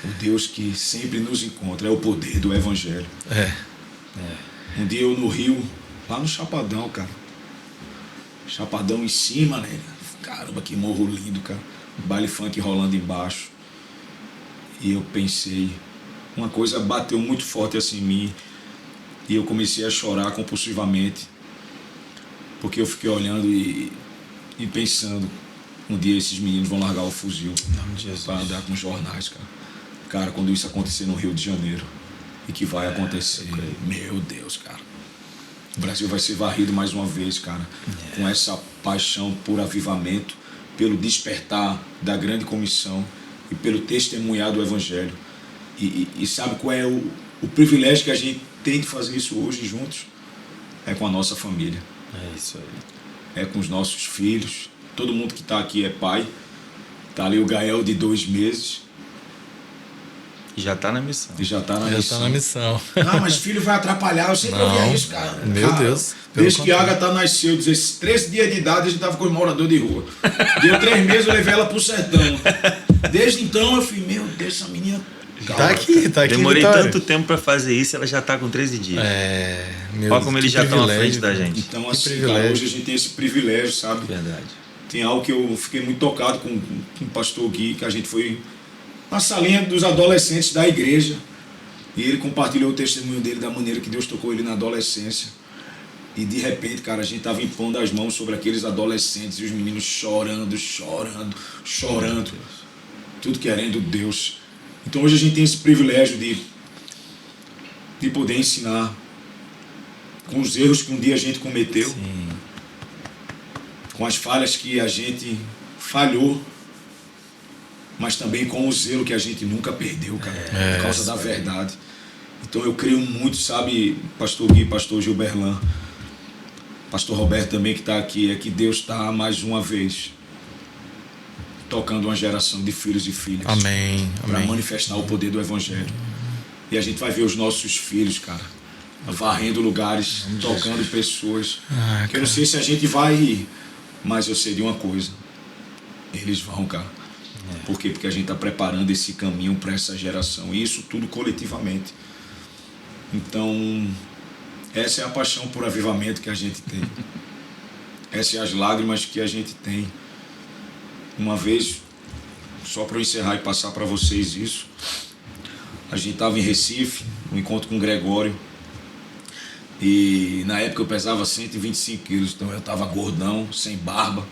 O Deus que sempre nos encontra, é o poder do Evangelho. Um dia eu no Rio, lá no Chapadão, cara. Chapadão em cima, né? Caramba, que morro lindo, cara. Baile funk rolando embaixo. E eu pensei, uma coisa bateu muito forte assim em mim. E eu comecei a chorar compulsivamente. Porque eu fiquei olhando e pensando, um dia esses meninos vão largar o fuzil para andar com jornais, cara. Cara, quando isso acontecer no Rio de Janeiro, e que vai acontecer, meu Deus, cara. O Brasil vai ser varrido mais uma vez, cara, com essa paixão por avivamento, pelo despertar da grande comissão e pelo testemunhar do Evangelho. E sabe qual é o privilégio que a gente tem de fazer isso hoje juntos? É com a nossa família. É isso aí. É com os nossos filhos. Todo mundo que está aqui é pai. Está ali o Gael de 2 meses. E já está na missão. E já está na missão. Não, Não, mas filho vai atrapalhar. Eu sempre ouvia isso, cara. Meu cara, Deus. Desde que a Agatha nasceu, 13 dias de idade, a gente estava com morador de rua. Deu 3 meses, eu levei ela pro sertão. Desde então, eu falei, meu Deus, essa menina... Tá aqui. Demorei Vitória. tanto tempo para fazer isso, ela já está com 13 dias. Olha como eles já estão à frente da gente. Então, assim, cara, hoje a gente tem esse privilégio, sabe? Verdade. Tem algo que eu fiquei muito tocado com o pastor Gui, que a gente foi na salinha dos adolescentes da igreja. E ele compartilhou o testemunho dele da maneira que Deus tocou ele na adolescência. E de repente, cara, a gente estava impondo as mãos sobre aqueles adolescentes e os meninos chorando. Tudo querendo Deus. Então hoje a gente tem esse privilégio de poder ensinar com os erros que um dia a gente cometeu. Sim. Com as falhas que a gente falhou, mas também com o zelo que a gente nunca perdeu, cara, por causa da verdade. Então eu creio muito, sabe, pastor Gui, pastor Gilberlan, pastor Roberto também que está aqui, é que Deus está mais uma vez tocando uma geração de filhos e filhas. Amém. Para manifestar o poder do Evangelho. E a gente vai ver os nossos filhos, cara, varrendo lugares, tocando pessoas. Que eu não sei se a gente vai ir, mas eu sei de uma coisa. Eles vão, cara. Por quê? Porque a gente está preparando esse caminho para essa geração. E isso tudo coletivamente. Então, essa é a paixão por avivamento que a gente tem. Essas são as lágrimas que a gente tem. Uma vez, só para eu encerrar e passar para vocês isso, a gente estava em Recife, um encontro com o Gregório. E na época eu pesava 125 quilos, então eu estava gordão, sem barba.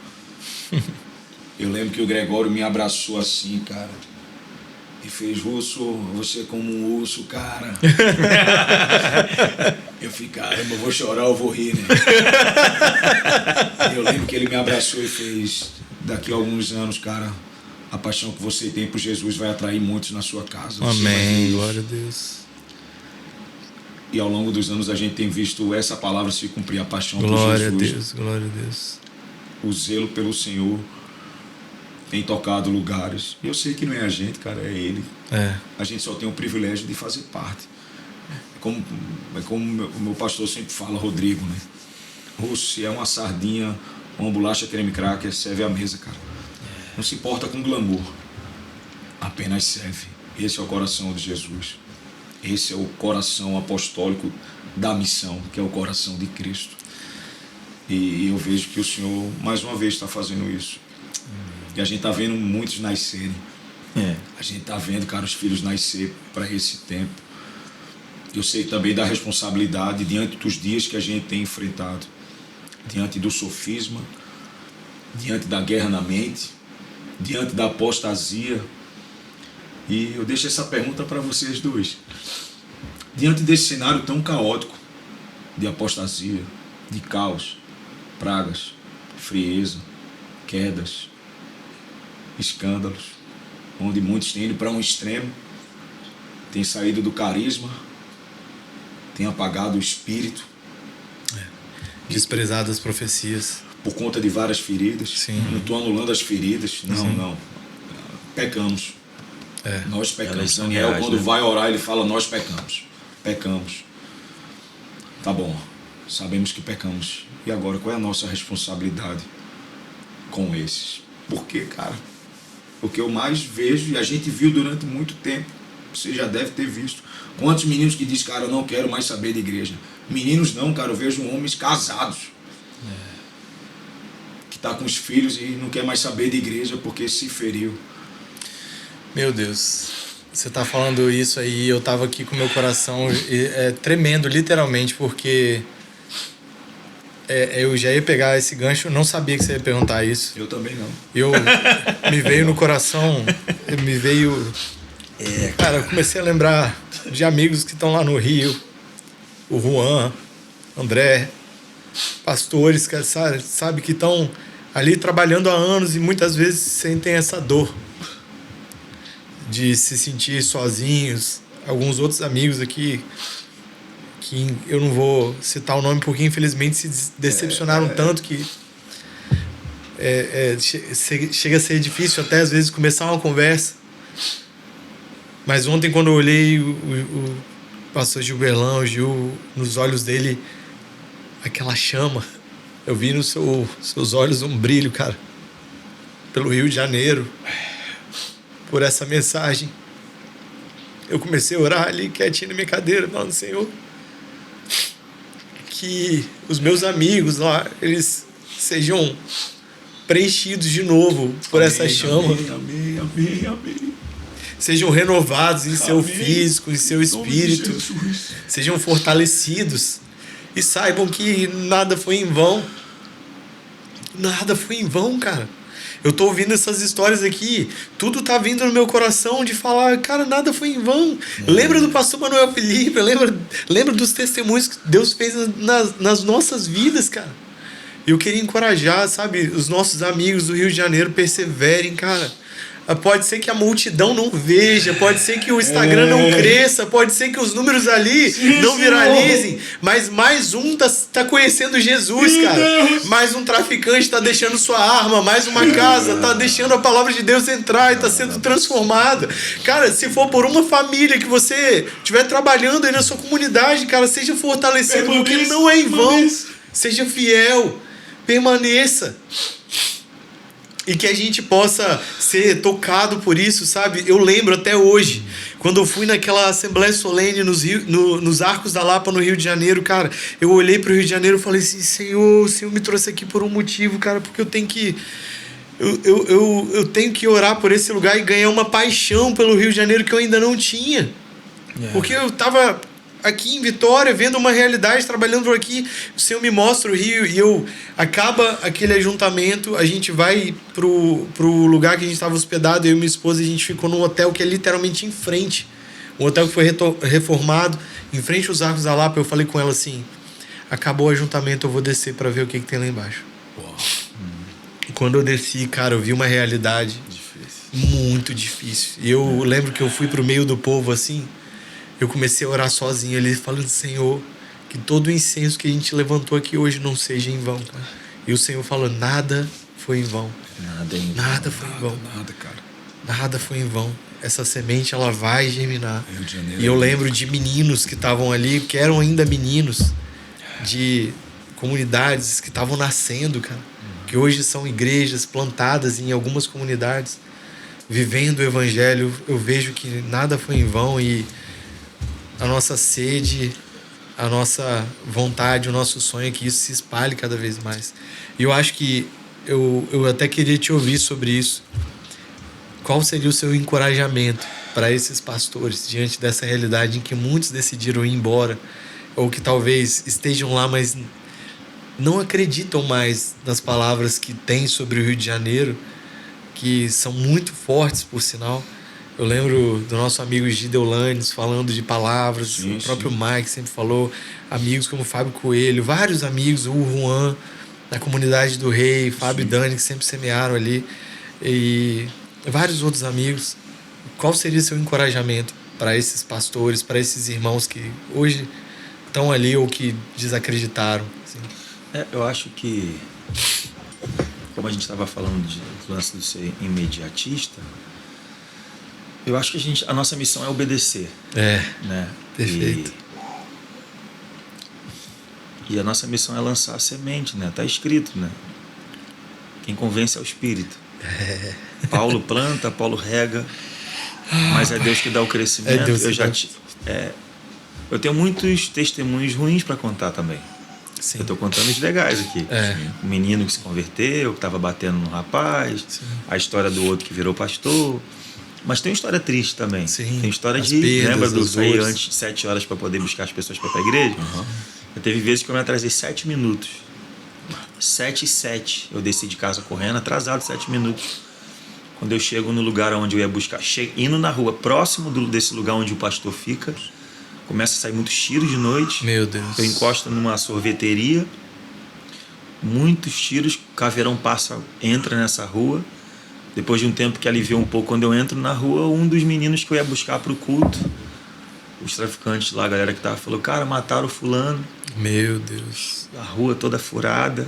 Eu lembro que o Gregório me abraçou assim, cara, e fez: Russo, você como um urso, cara. Eu fiquei, caramba, eu vou chorar, eu vou rir, né? Eu lembro que ele me abraçou e fez: daqui a alguns anos, cara, a paixão que você tem por Jesus vai atrair muitos na sua casa. Amém, glória a Deus. E ao longo dos anos a gente tem visto essa palavra se cumprir, a paixão por Glória a Jesus. Deus, glória a Deus. O zelo pelo Senhor tem tocado lugares. E eu sei que não é a gente, cara, é Ele. A gente só tem o privilégio de fazer parte. É como o meu pastor sempre fala, Rodrigo, né? Russo, se é uma sardinha, uma bolacha creme cracker, serve à mesa, cara. Não se importa com glamour. Apenas serve. Esse é o coração de Jesus. Esse é o coração apostólico da missão, que é o coração de Cristo. E eu vejo que o Senhor, mais uma vez, está fazendo isso. E a gente está vendo muitos nascerem. A gente está vendo, cara, os filhos nascer para esse tempo. Eu sei também da responsabilidade diante dos dias que a gente tem enfrentado. Diante do sofisma, diante da guerra na mente, diante da apostasia. E eu deixo essa pergunta para vocês dois. Diante desse cenário tão caótico de apostasia, de caos, pragas, frieza, quedas, escândalos, onde muitos têm ido para um extremo, têm saído do carisma, têm apagado o espírito, desprezado as profecias. por conta de várias feridas. Sim. Não estou anulando as feridas, não. Pecamos. Nós pecamos. Daniel, reais, quando vai orar, ele fala, nós pecamos. Tá bom, sabemos que pecamos. E agora, qual é a nossa responsabilidade com esses? Por quê, cara? O que eu mais vejo, e a gente viu durante muito tempo, você já deve ter visto, quantos meninos que dizem, cara, eu não quero mais saber de igreja. Meninos não, cara, eu vejo homens casados, que tá com os filhos e não quer mais saber de igreja porque se feriu. Meu Deus, você tá falando isso aí, eu tava aqui com meu coração tremendo, literalmente, porque eu já ia pegar esse gancho, não sabia que você ia perguntar isso. Eu também não. Me veio no coração, cara, eu comecei a lembrar de amigos que estão lá no Rio, o Juan, André, pastores, cara, sabe, que estão ali trabalhando há anos e muitas vezes sentem essa dor de se sentir sozinhos. Alguns outros amigos aqui, que eu não vou citar o nome porque infelizmente se decepcionaram tanto que chega a ser difícil até às vezes começar uma conversa. Mas ontem, quando eu olhei o pastor Gilberlão, o Gil, nos olhos dele, aquela chama, eu vi nos seus olhos um brilho, cara, pelo Rio de Janeiro, por essa mensagem. Eu comecei a orar ali quietinho na minha cadeira, falando, Senhor, que os meus amigos lá, eles sejam preenchidos de novo por essa chama. Amém. Sejam renovados em seu físico, em seu espírito. Sejam fortalecidos. E saibam que nada foi em vão. Nada foi em vão, cara. Eu tô ouvindo essas histórias aqui, tudo tá vindo no meu coração de falar, cara, nada foi em vão. Lembra do pastor Manuel Felipe, lembra dos testemunhos que Deus fez nas nossas vidas, cara. Eu queria encorajar, sabe, os nossos amigos do Rio de Janeiro, perseverem, cara. Pode ser que a multidão não veja, pode ser que o Instagram não cresça, pode ser que os números ali não viralizem, mas mais um tá conhecendo Jesus, cara. Mais um traficante tá deixando sua arma, mais uma casa tá deixando a palavra de Deus entrar e tá sendo transformada. Cara, se for por uma família que você estiver trabalhando aí na sua comunidade, cara, seja fortalecido, porque não é em vão. Seja fiel, permaneça. E que a gente possa ser tocado por isso, sabe? Eu lembro até hoje, quando eu fui naquela Assembleia Solene nos Arcos da Lapa, no Rio de Janeiro, cara, eu olhei para o Rio de Janeiro e falei assim, Senhor, o Senhor me trouxe aqui por um motivo, cara, porque eu tenho que... Eu tenho que orar por esse lugar e ganhar uma paixão pelo Rio de Janeiro que eu ainda não tinha. Porque eu tava aqui em Vitória, vendo uma realidade, trabalhando por aqui, o Senhor me mostra o Rio e acaba aquele ajuntamento, a gente vai pro lugar que a gente estava hospedado, eu e minha esposa, a gente ficou num hotel que é literalmente em frente, um hotel que foi reformado, em frente aos Arcos da Lapa. Eu falei com ela assim, acabou o ajuntamento, eu vou descer para ver o que tem lá embaixo. E quando eu desci, cara, eu vi uma realidade muito difícil. E eu lembro que eu fui pro meio do povo assim, eu comecei a orar sozinho ali, falando, Senhor, que todo o incenso que a gente levantou aqui hoje não seja em vão, cara. E o Senhor falou, nada foi em vão. Nada foi em vão. Nada foi em vão. Essa semente, ela vai germinar. E eu lembro de meninos que estavam ali, que eram ainda meninos, de comunidades que estavam nascendo, cara. Que hoje são igrejas plantadas em algumas comunidades, vivendo o evangelho. Eu vejo que nada foi em vão e a nossa sede, a nossa vontade, o nosso sonho é que isso se espalhe cada vez mais. E eu acho que eu até queria te ouvir sobre isso. Qual seria o seu encorajamento para esses pastores diante dessa realidade em que muitos decidiram ir embora, ou que talvez estejam lá, mas não acreditam mais nas palavras que tem sobre o Rio de Janeiro, que são muito fortes, por sinal. Eu lembro do nosso amigo Gideon Lanes falando de palavras, o próprio Mike sempre falou, amigos como Fábio Coelho, vários amigos, o Juan, na comunidade do Rei, Fábio e Dani, que sempre semearam ali, e vários outros amigos. Qual seria seu encorajamento para esses pastores, para esses irmãos que hoje estão ali ou que desacreditaram? Assim? Eu acho que como a gente estava falando do lance de ser imediatista, eu acho que a nossa missão é obedecer. Né? Perfeito. E a nossa missão é lançar a semente, né? Tá escrito, né? Quem convence é o Espírito. Paulo planta, Paulo rega, mas é Deus que dá o crescimento. Eu tenho muitos testemunhos ruins para contar também. Sim. Eu estou contando os legais aqui. O menino que se converteu, que estava batendo no rapaz, a história do outro que virou pastor. Mas tem uma história triste também. Sim. Tem história As de... perdas, lembra do as sair dores. antes de 7 horas para poder buscar as pessoas para ir para a igreja? Eu teve vezes que eu me atrasei 7 minutos. 7:07. Eu desci de casa correndo, atrasado 7 minutos. Quando eu chego no lugar onde eu ia buscar, indo na rua, próximo desse lugar onde o pastor fica, começa a sair muitos tiros de noite. Meu Deus. Eu encosto numa sorveteria, muitos tiros, o caveirão passa, entra nessa rua. Depois de um tempo que aliviou um pouco, quando eu entro na rua, um dos meninos que eu ia buscar pro culto, os traficantes lá, a galera que tava, falou: cara, mataram o fulano. Meu Deus. A rua toda furada.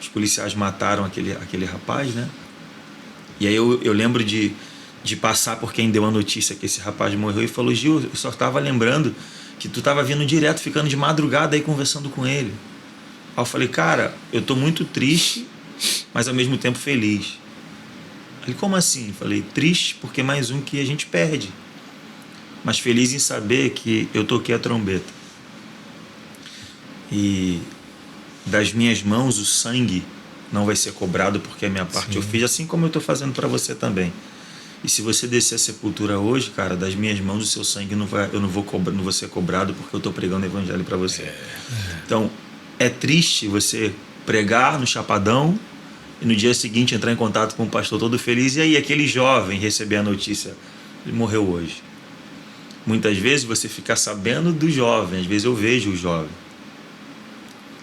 Os policiais mataram aquele rapaz, né? E aí eu lembro de passar por quem deu a notícia que esse rapaz morreu e falou: Gil, eu só estava lembrando que tu estava vindo direto, ficando de madrugada aí conversando com ele. Aí eu falei: cara, eu tô muito triste, mas ao mesmo tempo feliz. Ele: como assim? Eu falei: triste porque é mais um que a gente perde, mas feliz em saber que eu toquei a trombeta. E das minhas mãos o sangue não vai ser cobrado, porque a minha parte eu fiz, assim como eu estou fazendo para você também. E se você descer a sepultura hoje, cara, das minhas mãos o seu sangue eu não vou ser cobrado, porque eu estou pregando o evangelho para você. Então, é triste você pregar no Chapadão e no dia seguinte entrar em contato com o pastor todo feliz, e aí aquele jovem receber a notícia: ele morreu hoje. Muitas vezes você fica sabendo do jovem, às vezes eu vejo o jovem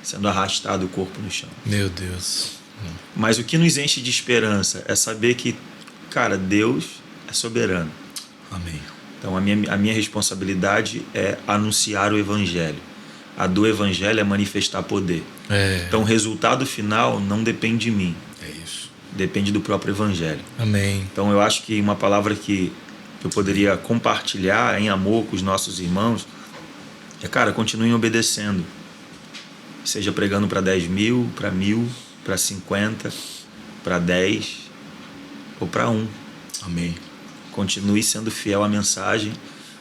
sendo arrastado o corpo no chão. Meu Deus. Mas o que nos enche de esperança é saber que, cara, Deus é soberano. Amém. Então a minha responsabilidade é anunciar o evangelho. A do evangelho é manifestar poder. Então o resultado final não depende de mim. É isso. Depende do próprio evangelho. Amém. Então eu acho que uma palavra que eu poderia compartilhar em amor com os nossos irmãos é, cara, continuem obedecendo. Seja pregando para 10 mil, para 1.000, para 50, para 10 ou para 1. Amém. Continue sendo fiel à mensagem,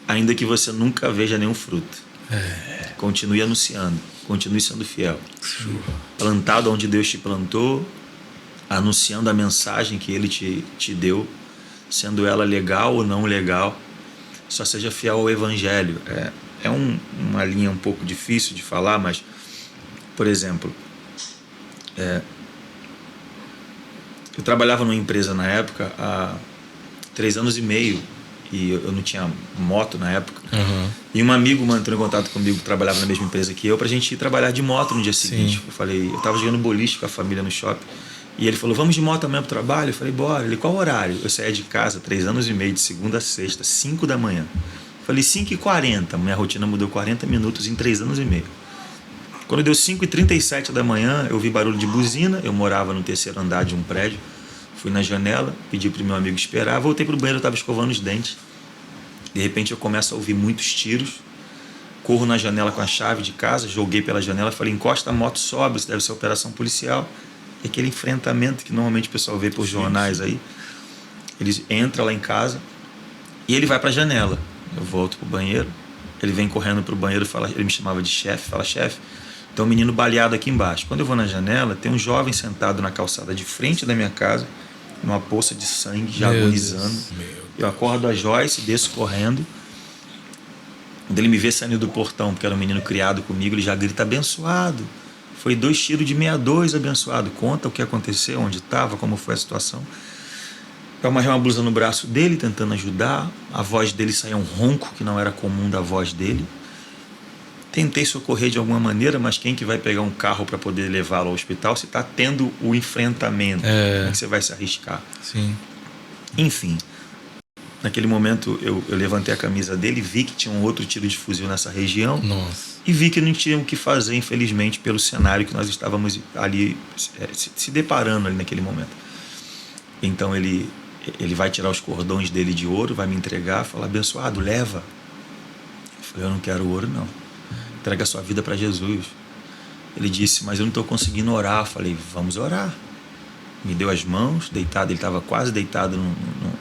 ainda que você nunca veja nenhum fruto. Continue anunciando, continue sendo fiel. Plantado onde Deus te plantou, anunciando a mensagem que Ele te deu, sendo ela legal ou não legal, só seja fiel ao evangelho. É uma linha um pouco difícil de falar, mas, por exemplo, eu trabalhava numa empresa na época há 3 anos e meio, e eu não tinha moto na época. E um amigo entrou em contato comigo que trabalhava na mesma empresa que eu, pra gente ir trabalhar de moto no dia seguinte. Eu tava jogando boliche com a família no shopping, e ele falou: vamos de moto amanhã pro trabalho? Eu falei: bora. Ele: qual horário? Eu saía de casa 3 anos e meio, de segunda a sexta, 5 da manhã. Eu falei: 5h40. Minha rotina mudou 40 minutos em 3 anos e meio. Quando deu 5h37 da manhã, eu vi barulho de buzina. Eu morava no 3º andar de um prédio. Fui na janela, pedi pro meu amigo esperar, voltei pro banheiro, eu estava escovando os dentes. De repente eu começo a ouvir muitos tiros. Corro na janela com a chave de casa, joguei pela janela, falei: encosta a moto, sobe, isso deve ser operação policial. E aquele enfrentamento que normalmente o pessoal vê por jornais aí. Ele entra lá em casa e ele vai pra janela. Eu volto pro banheiro, ele vem correndo pro banheiro, ele me chamava de chefe, fala: chefe, tem um menino baleado aqui embaixo. Quando eu vou na janela, tem um jovem sentado na calçada de frente da minha casa, numa poça de sangue, já agonizando. Eu acordo a Joyce, desço correndo. Quando ele me vê saindo do portão, porque era um menino criado comigo, ele já grita: abençoado. Foi 2 tiros de 62, abençoado. Conta o que aconteceu, onde estava, como foi a situação. Eu amarrei uma blusa no braço dele, tentando ajudar. A voz dele saía um ronco que não era comum da voz dele. Tentei socorrer de alguma maneira, mas quem que vai pegar um carro para poder levá-lo ao hospital se está tendo o enfrentamento? Como é que você vai se arriscar? Sim. Enfim, Naquele momento eu levantei a camisa dele, vi que tinha um outro tiro de fuzil nessa região. Nossa. E vi que não tinha o que fazer, infelizmente, pelo cenário que nós estávamos ali se deparando ali naquele momento. Então ele vai tirar os cordões dele de ouro, vai me entregar, falar: abençoado, leva. Eu falei: eu não quero ouro, não. Entrega a sua vida para Jesus. Ele disse: mas eu não estou conseguindo orar. Eu falei: vamos orar. Me deu as mãos, deitado, ele estava quase deitado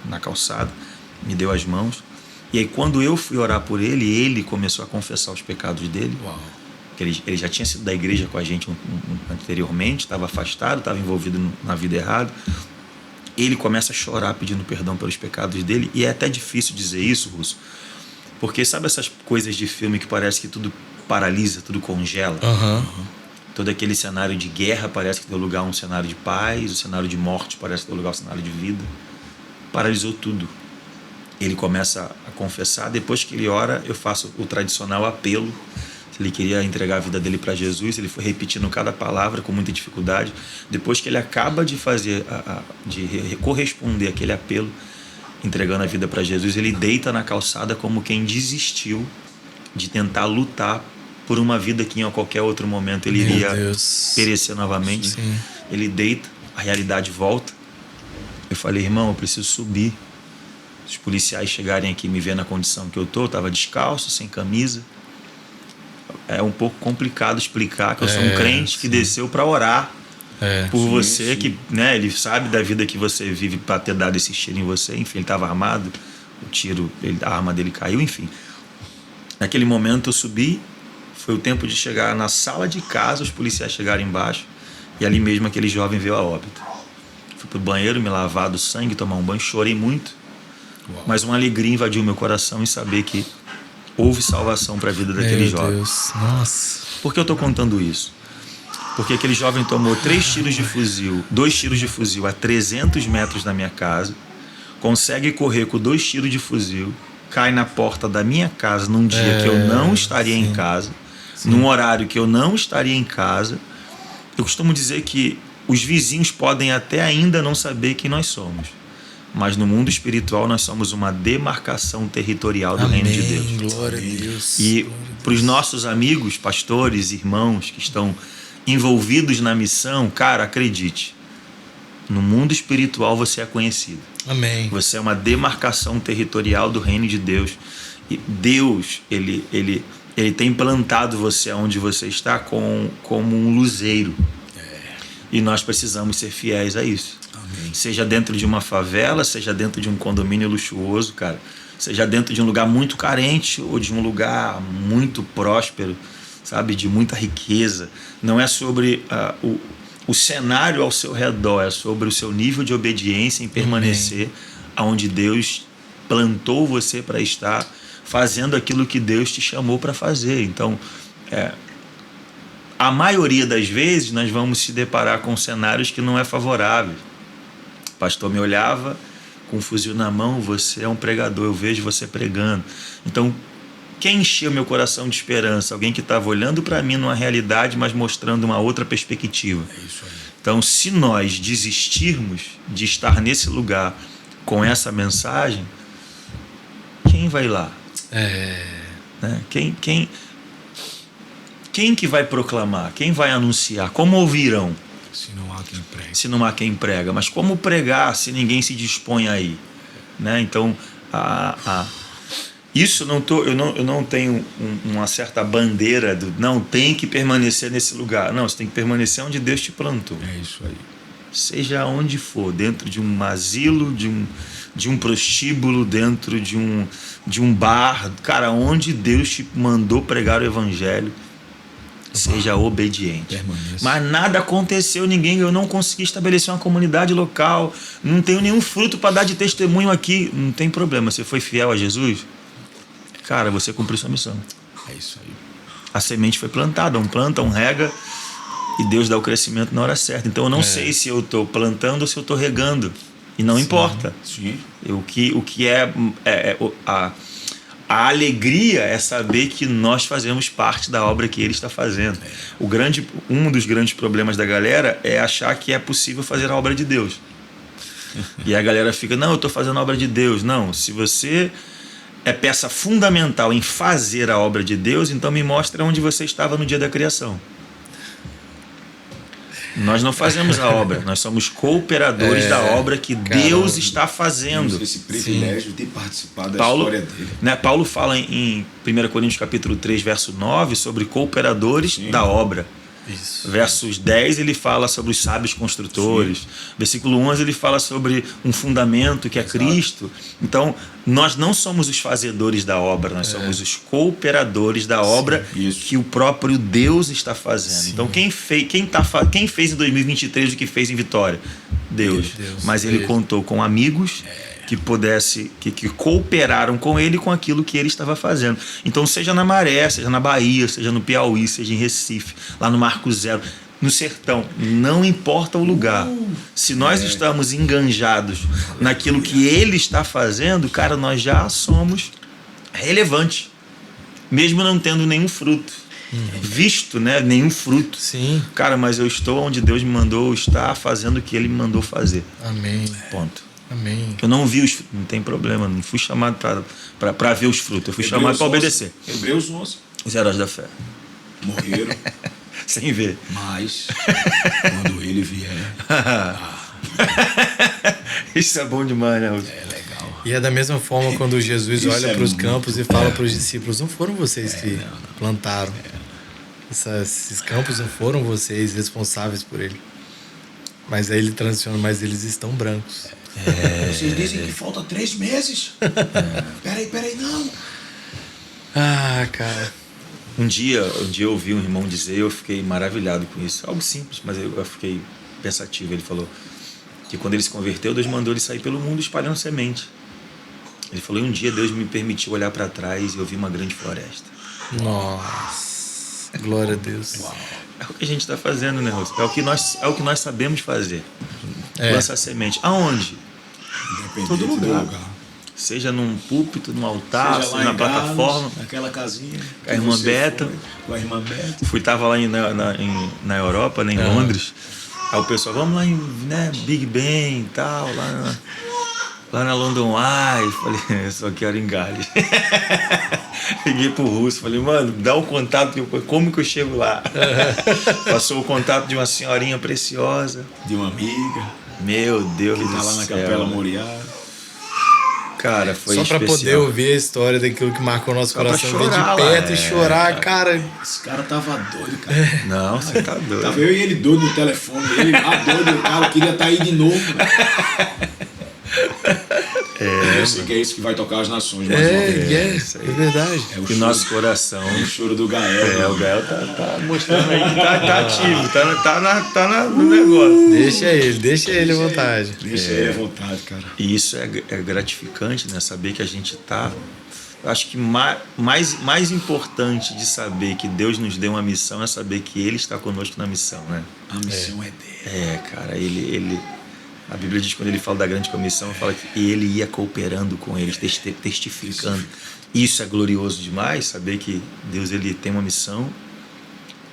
na calçada, me deu as mãos. E aí, quando eu fui orar por ele, ele começou a confessar os pecados dele. Uau. Ele já tinha sido da igreja com a gente anteriormente, estava afastado, estava envolvido na vida errada. Ele começa a chorar pedindo perdão pelos pecados dele. E é até difícil dizer isso, Russo, porque sabe essas coisas de filme que parece que tudo paralisa, tudo congela? Todo aquele cenário de guerra parece que deu lugar a um cenário de paz, o cenário de morte parece que deu lugar a um cenário de vida. Paralisou tudo. Ele começa a confessar. Depois que ele ora, eu faço o tradicional apelo. Se ele queria entregar a vida dele para Jesus, ele foi repetindo cada palavra com muita dificuldade. Depois que ele acaba de fazer, de corresponder àquele apelo, entregando a vida para Jesus, ele deita na calçada como quem desistiu de tentar lutar por uma vida que em qualquer outro momento ele iria perecer novamente. Sim. Ele deita, a realidade volta. Eu falei: irmão, eu preciso subir. Os policiais chegarem aqui e me ver na condição que eu estava descalço, sem camisa. É um pouco complicado explicar que eu sou um crente que desceu para orar por você, que, né, ele sabe da vida que você vive para ter dado esse tiro em você. Enfim, ele estava armado, a arma dele caiu, enfim. Naquele momento eu subi, foi o tempo de chegar na sala de casa, os policiais chegaram embaixo, e ali mesmo aquele jovem veio a óbito. Fui pro banheiro, me lavar do sangue, tomar um banho, chorei muito. Uau. Mas uma alegria invadiu meu coração em saber que houve salvação para a vida daquele jovem. Deus. Nossa. Por que eu estou contando isso? Porque aquele jovem tomou 2 tiros de fuzil a 300 metros da minha casa, consegue correr com 2 tiros de fuzil, cai na porta da minha casa num dia que eu não estaria em casa, num horário que eu não estaria em casa. Eu costumo dizer que os vizinhos podem até ainda não saber quem nós somos, mas no mundo espiritual nós somos uma demarcação territorial do reino de Deus. Glória a Deus. E para os nossos amigos, pastores, irmãos que estão envolvidos na missão, cara, acredite, no mundo espiritual você é conhecido. Amém. Você é uma demarcação territorial do reino de Deus. E Deus, ele tem plantado você onde você está como um luzeiro. E nós precisamos ser fiéis a isso. Amém. Seja dentro de uma favela, seja dentro de um condomínio luxuoso, cara, seja dentro de um lugar muito carente ou de um lugar muito próspero, sabe, de muita riqueza. Não é sobre o cenário ao seu redor, é sobre o seu nível de obediência em permanecer aonde Deus plantou você para estar, fazendo aquilo que Deus te chamou para fazer. Então, a maioria das vezes nós vamos se deparar com cenários que não é favorável. O pastor me olhava com um fuzil na mão: você é um pregador, eu vejo você pregando. Então, quem encheu meu coração de esperança? Alguém que estava olhando para mim numa realidade, mas mostrando uma outra perspectiva. É isso aí. Então, se nós desistirmos de estar nesse lugar com essa mensagem, quem vai lá? Né? Quem que vai proclamar? Quem vai anunciar? Como ouvirão? Se não há quem prega. Se não há quem prega. Mas como pregar se ninguém se dispõe aí? Né? Então, isso eu não tenho uma certa bandeira do não, tem que permanecer nesse lugar. Não, você tem que permanecer onde Deus te plantou. É isso aí. Seja onde for, dentro de um asilo, de um prostíbulo, dentro de um bar, cara, onde Deus te mandou pregar o evangelho, seja obediente. Permaneça. Mas nada aconteceu, eu não consegui estabelecer uma comunidade local, não tenho nenhum fruto para dar de testemunho aqui. Não tem problema, você foi fiel a Jesus, cara, você cumpriu sua missão. É isso aí. A semente foi plantada, um planta, um rega, e Deus dá o crescimento na hora certa. Então eu não sei se eu estou plantando ou se eu estou regando, e não importa. Sim. O que a alegria é saber que nós fazemos parte da obra que Ele está fazendo. Um dos grandes problemas da galera é achar que é possível fazer a obra de Deus. E a galera fica, não, eu estou fazendo a obra de Deus. Não, se você é peça fundamental em fazer a obra de Deus, então me mostra onde você estava no dia da criação. Nós não fazemos a obra, nós somos cooperadores da obra que Deus está fazendo. Esse privilégio de participar da história dele. Né, Paulo fala em 1 Coríntios capítulo 3, verso 9, sobre cooperadores da obra. Isso. Versos 10 ele fala sobre os sábios construtores. Sim. Versículo 11 ele fala sobre um fundamento que é Cristo. Então, nós não somos os fazedores da obra, nós somos os cooperadores da obra que o próprio Deus está fazendo. Sim. Então, quem fez em 2023 o que fez em Vitória? Deus. Mas ele contou com amigos que cooperaram com ele com aquilo que ele estava fazendo. Então, seja na Maré, seja na Bahia, seja no Piauí, seja em Recife, lá no Marco Zero, no sertão, não importa o lugar. Se nós estamos enganjados naquilo que ele está fazendo, cara, nós já somos relevantes, mesmo não tendo nenhum fruto. Visto, né? Nenhum fruto. Sim. Cara, mas eu estou onde Deus me mandou estar, fazendo o que ele me mandou fazer. Amém. Ponto. Amém. Eu não vi os frutos, não tem problema, não fui chamado para ver os frutos, eu fui chamado para obedecer. Hebreus 11. Os heróis da fé. Morreram. Sem ver. Mas, quando ele vier... Isso é bom demais, né? É legal. E é da mesma forma quando Jesus olha para os campos e fala para os discípulos, não foram vocês que plantaram. Esses campos não foram vocês responsáveis por ele. Mas aí ele transiciona, mas eles estão brancos. Vocês dizem que falta 3 meses? Peraí, não. Ah, cara. Um dia eu ouvi um irmão dizer, eu fiquei maravilhado com isso. Algo simples, mas eu fiquei pensativo. Ele falou que quando ele se converteu, Deus mandou ele sair pelo mundo espalhando semente. Ele falou, e um dia Deus me permitiu olhar para trás e eu vi uma grande floresta. Nossa, glória a Deus. Uau. É o que a gente está fazendo, né, Rosa? É o que nós sabemos fazer. Lançar semente. Aonde? Todo lugar. Seja num púlpito, num altar, seja na plataforma. Naquela casinha. Com a irmã Beta. Com a irmã Beta. Tava lá na Europa, né, em Londres. Aí o pessoal, vamos lá em Big Ben e tal, lá na London Eye. Falei, eu só quero em Gales. Liguei pro Russo, falei, mano, dá o contato, como que eu chego lá? Passou o contato de uma senhorinha preciosa. De uma amiga. Meu Deus do céu. Que tá lá na Capela Moriá. Cara, foi só especial. Pra poder ouvir a história daquilo que marcou o nosso coração, ver de perto e chorar, cara. Esse cara tava doido, cara. Não, você tá doido. Tava eu e ele doido no telefone. Ele doido, o cara queria estar aí de novo. Eu sei que é isso que vai tocar as nações. É verdade. É o nosso coração. É o choro do Gael. O Gael tá mostrando aí que tá ativo, tá no negócio. Deixa ele à vontade. Deixa ele à vontade, cara. E isso é gratificante, né? Saber que a gente tá... Acho que mais importante de saber que Deus nos deu uma missão é saber que Ele está conosco na missão, né? A missão é dele. Cara, ele... A Bíblia diz, quando ele fala da grande comissão, fala que ele ia cooperando com eles, testificando. Isso é glorioso demais, saber que Deus ele tem uma missão,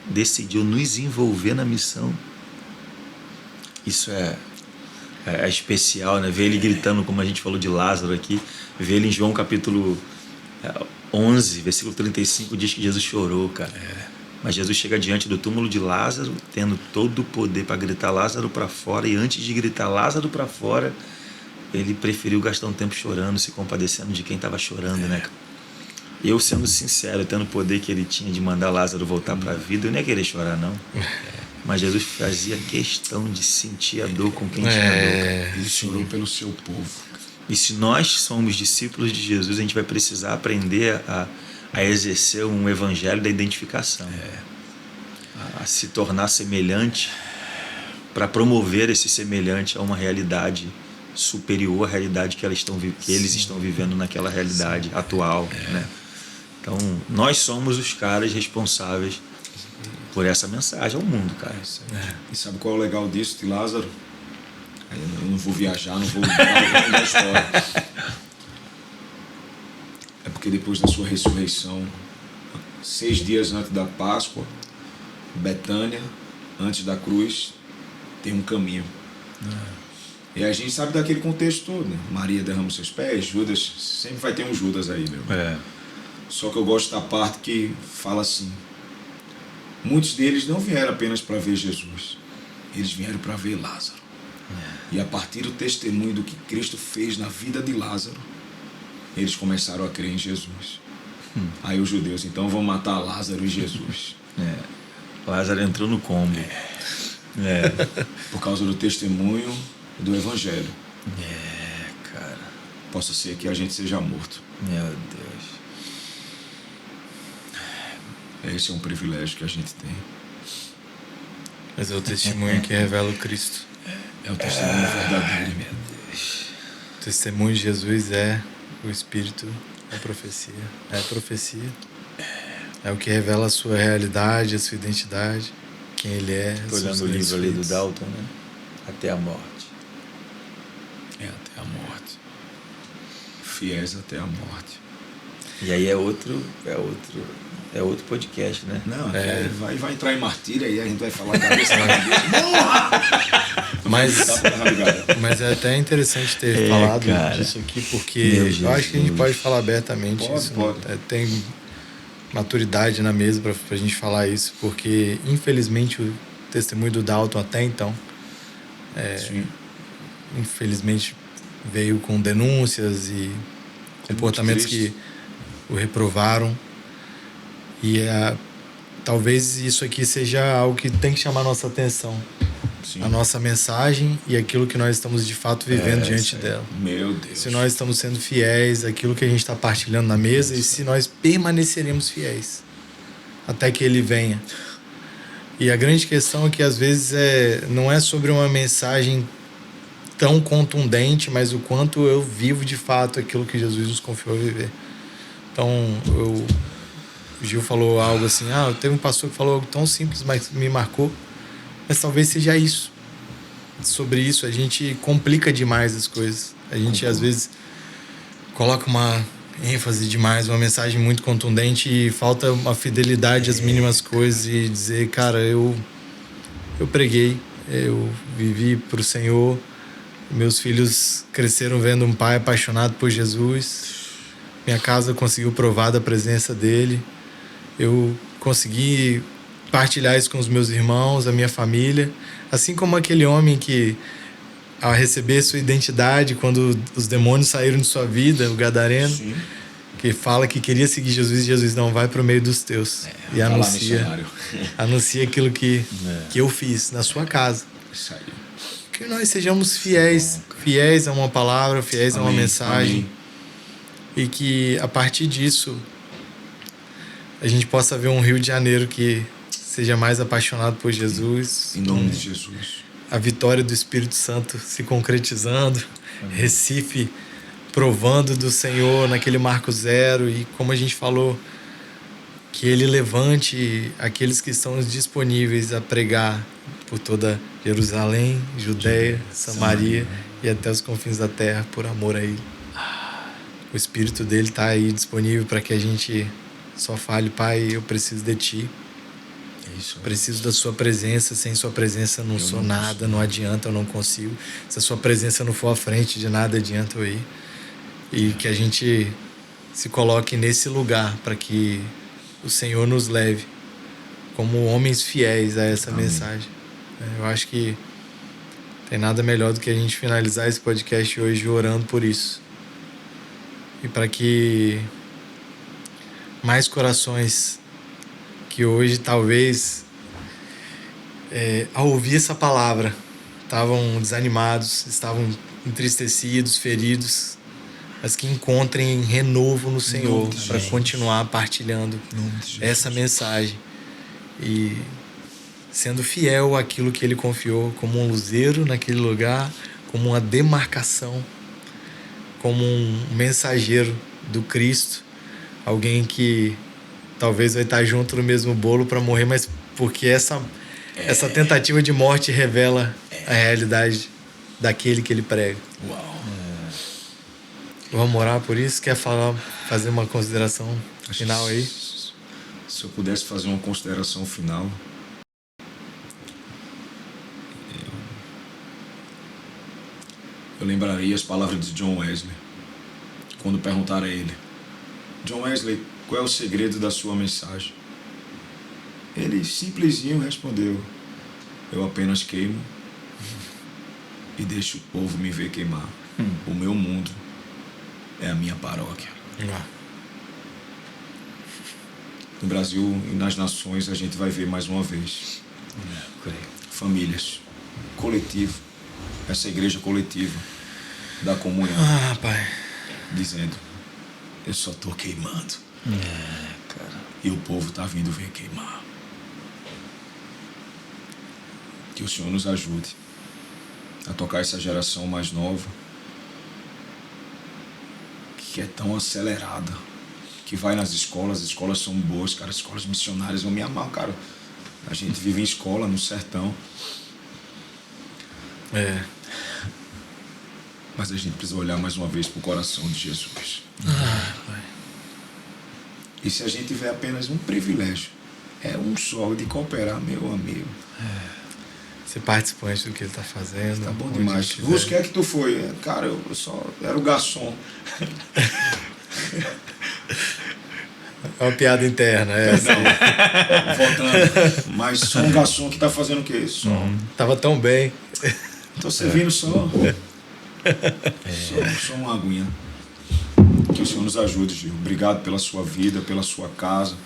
decidiu nos envolver na missão. Isso é especial, né? Ver ele gritando, como a gente falou de Lázaro aqui, ver ele em João capítulo 11, versículo 35, diz que Jesus chorou, cara. Mas Jesus chega diante do túmulo de Lázaro, tendo todo o poder para gritar Lázaro para fora, e antes de gritar Lázaro para fora, ele preferiu gastar um tempo chorando, se compadecendo de quem estava chorando, né? Eu, sendo sincero, tendo o poder que ele tinha de mandar Lázaro voltar para a vida, eu nem ia querer chorar, não. Mas Jesus fazia questão de sentir a dor com quem tinha dor. Ele chorou pelo seu povo. E se nós somos discípulos de Jesus, a gente vai precisar aprender a exercer um evangelho da identificação, a se tornar semelhante, para promover esse semelhante a uma realidade superior à realidade que eles estão vivendo naquela realidade atual, né? Então, nós somos os caras responsáveis por essa mensagem ao mundo, cara. E sabe qual é o legal disso de Lázaro? Eu não vou viajar, não vou dar a história. É porque depois da sua ressurreição, 6 dias antes da Páscoa, Betânia, antes da cruz, tem um caminho. E a gente sabe daquele contexto todo, né? Maria derrama os seus pés, Judas, sempre vai ter um Judas aí, meu. Só que eu gosto da parte que fala assim: muitos deles não vieram apenas para ver Jesus, eles vieram para ver Lázaro. E a partir do testemunho do que Cristo fez na vida de Lázaro, eles começaram a crer em Jesus. Aí os judeus, então vão matar Lázaro e Jesus. Lázaro entrou no combo. Por causa do testemunho do Evangelho. Cara. Possa ser que a gente seja morto. Meu Deus. Esse é um privilégio que a gente tem. Mas é o testemunho que revela o Cristo. É o testemunho verdadeiro. Meu Deus. O testemunho de Jesus é o Espírito, é a profecia. É a profecia. É o que revela a sua realidade, a sua identidade, quem ele é. Tô olhando o livro ali do Dalton, né? Até a morte. Até a morte. Fiéis até a morte. E aí é outro podcast, né? Não, vai entrar em martírio aí, a gente vai falar a cabeça na cabeça. Mas é até interessante ter falado disso aqui, porque eu acho que a gente pode falar abertamente isso. Pode. Né? Tem maturidade na mesa pra gente falar isso, porque infelizmente o testemunho do Dalton até então infelizmente veio com denúncias e comportamentos que o reprovaram, e talvez isso aqui seja algo que tem que chamar a nossa atenção. Sim. A nossa mensagem e aquilo que nós estamos de fato vivendo diante dela. Meu Deus. Se nós estamos sendo fiéis àquilo que a gente está partilhando na mesa, e se nós permaneceremos fiéis até que ele venha. E a grande questão é que às vezes não é sobre uma mensagem tão contundente, mas o quanto eu vivo de fato aquilo que Jesus nos confiou a viver. Então, o Gil falou algo assim, teve um pastor que falou algo tão simples, mas me marcou. Mas talvez seja isso. Sobre isso, a gente complica demais as coisas. A gente, às vezes, coloca uma ênfase demais, uma mensagem muito contundente, e falta uma fidelidade às mínimas coisas, e dizer, cara, eu preguei, eu vivi para o Senhor, meus filhos cresceram vendo um pai apaixonado por Jesus, minha casa conseguiu provar da presença dele, eu consegui partilhar isso com os meus irmãos, a minha família, assim como aquele homem que, ao receber sua identidade, quando os demônios saíram de sua vida, o gadareno, Sim. que fala que queria seguir Jesus, e Jesus não vai para o meio dos teus, e anuncia aquilo que eu fiz na sua casa. Isso aí. Que nós sejamos fiéis a uma palavra, fiéis a uma mensagem, e que a partir disso a gente possa ver um Rio de Janeiro que seja mais apaixonado por Jesus. Em nome de Jesus. A vitória do Espírito Santo se concretizando. Amém. Recife provando do Senhor naquele marco zero. E como a gente falou, que Ele levante aqueles que estão disponíveis a pregar por toda Jerusalém, Judeia, Samaria e até os confins da terra, por amor a Ele. O Espírito dele está aí disponível para que a gente só fale, Pai, eu preciso de Ti. Preciso da sua presença. Sem sua presença eu não sou nada, não adianta, eu não consigo. Se a sua presença não for à frente, de nada adianta eu ir. E que a gente se coloque nesse lugar para que o Senhor nos leve como homens fiéis a essa mensagem. Eu acho que tem nada melhor do que a gente finalizar esse podcast hoje orando por isso. E para que mais corações que hoje talvez ao ouvir essa palavra estavam desanimados, estavam entristecidos, feridos, mas que encontrem renovo no Senhor para continuar partilhando essa mensagem e sendo fiel àquilo que Ele confiou, como um luzeiro naquele lugar, como uma demarcação, como um mensageiro do Cristo, alguém que talvez vai estar junto no mesmo bolo para morrer, mas porque essa tentativa de morte revela a realidade daquele que ele prega. Uau. Vamos orar por isso? Quer fazer uma consideração final aí? Se eu pudesse fazer uma consideração final, lembrarei as palavras de John Wesley, quando perguntaram a ele: John Wesley, qual é o segredo da sua mensagem? Ele simplesinho respondeu: eu apenas queimo e deixo o povo me ver queimar. O meu mundo é a minha paróquia. No Brasil e nas nações a gente vai ver mais uma vez famílias, coletivo, essa igreja coletiva da comunhão, Pai, dizendo: eu só tô queimando, cara. e o povo tá vindo ver queimar. Que o Senhor nos ajude a tocar essa geração mais nova, que é tão acelerada, que vai nas escolas, as escolas são boas, cara, as escolas missionárias, eu me amar, cara. A gente vive em escola, no sertão. Mas a gente precisa olhar mais uma vez pro coração de Jesus. E se a gente tiver apenas um privilégio, é um só, de cooperar, meu amigo. Ser participante do que ele tá fazendo. Tá bom demais. Russo, o que é que tu foi? Cara, eu só era o garçom. É uma piada interna, assim. Não, voltando. Mas só um garçom que tá fazendo o quê? Só. Tava tão bem. Tô servindo só. Só uma aguinha. Que o Senhor nos ajude, Gil. Obrigado pela sua vida, pela sua casa.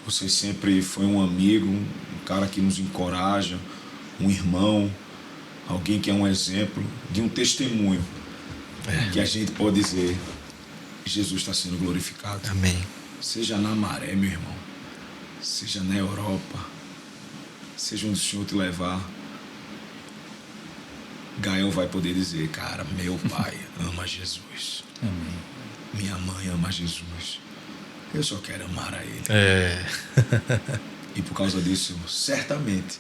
Você sempre foi um amigo, um cara que nos encoraja, um irmão, alguém que é um exemplo de um testemunho que a gente pode dizer: Jesus está sendo glorificado. Amém. Seja na maré, meu irmão, seja na Europa, seja onde o Senhor te levar, Gael vai poder dizer: cara, meu pai ama Jesus. Amém. Minha mãe ama Jesus. Eu só quero amar a Ele. E por causa disso, certamente,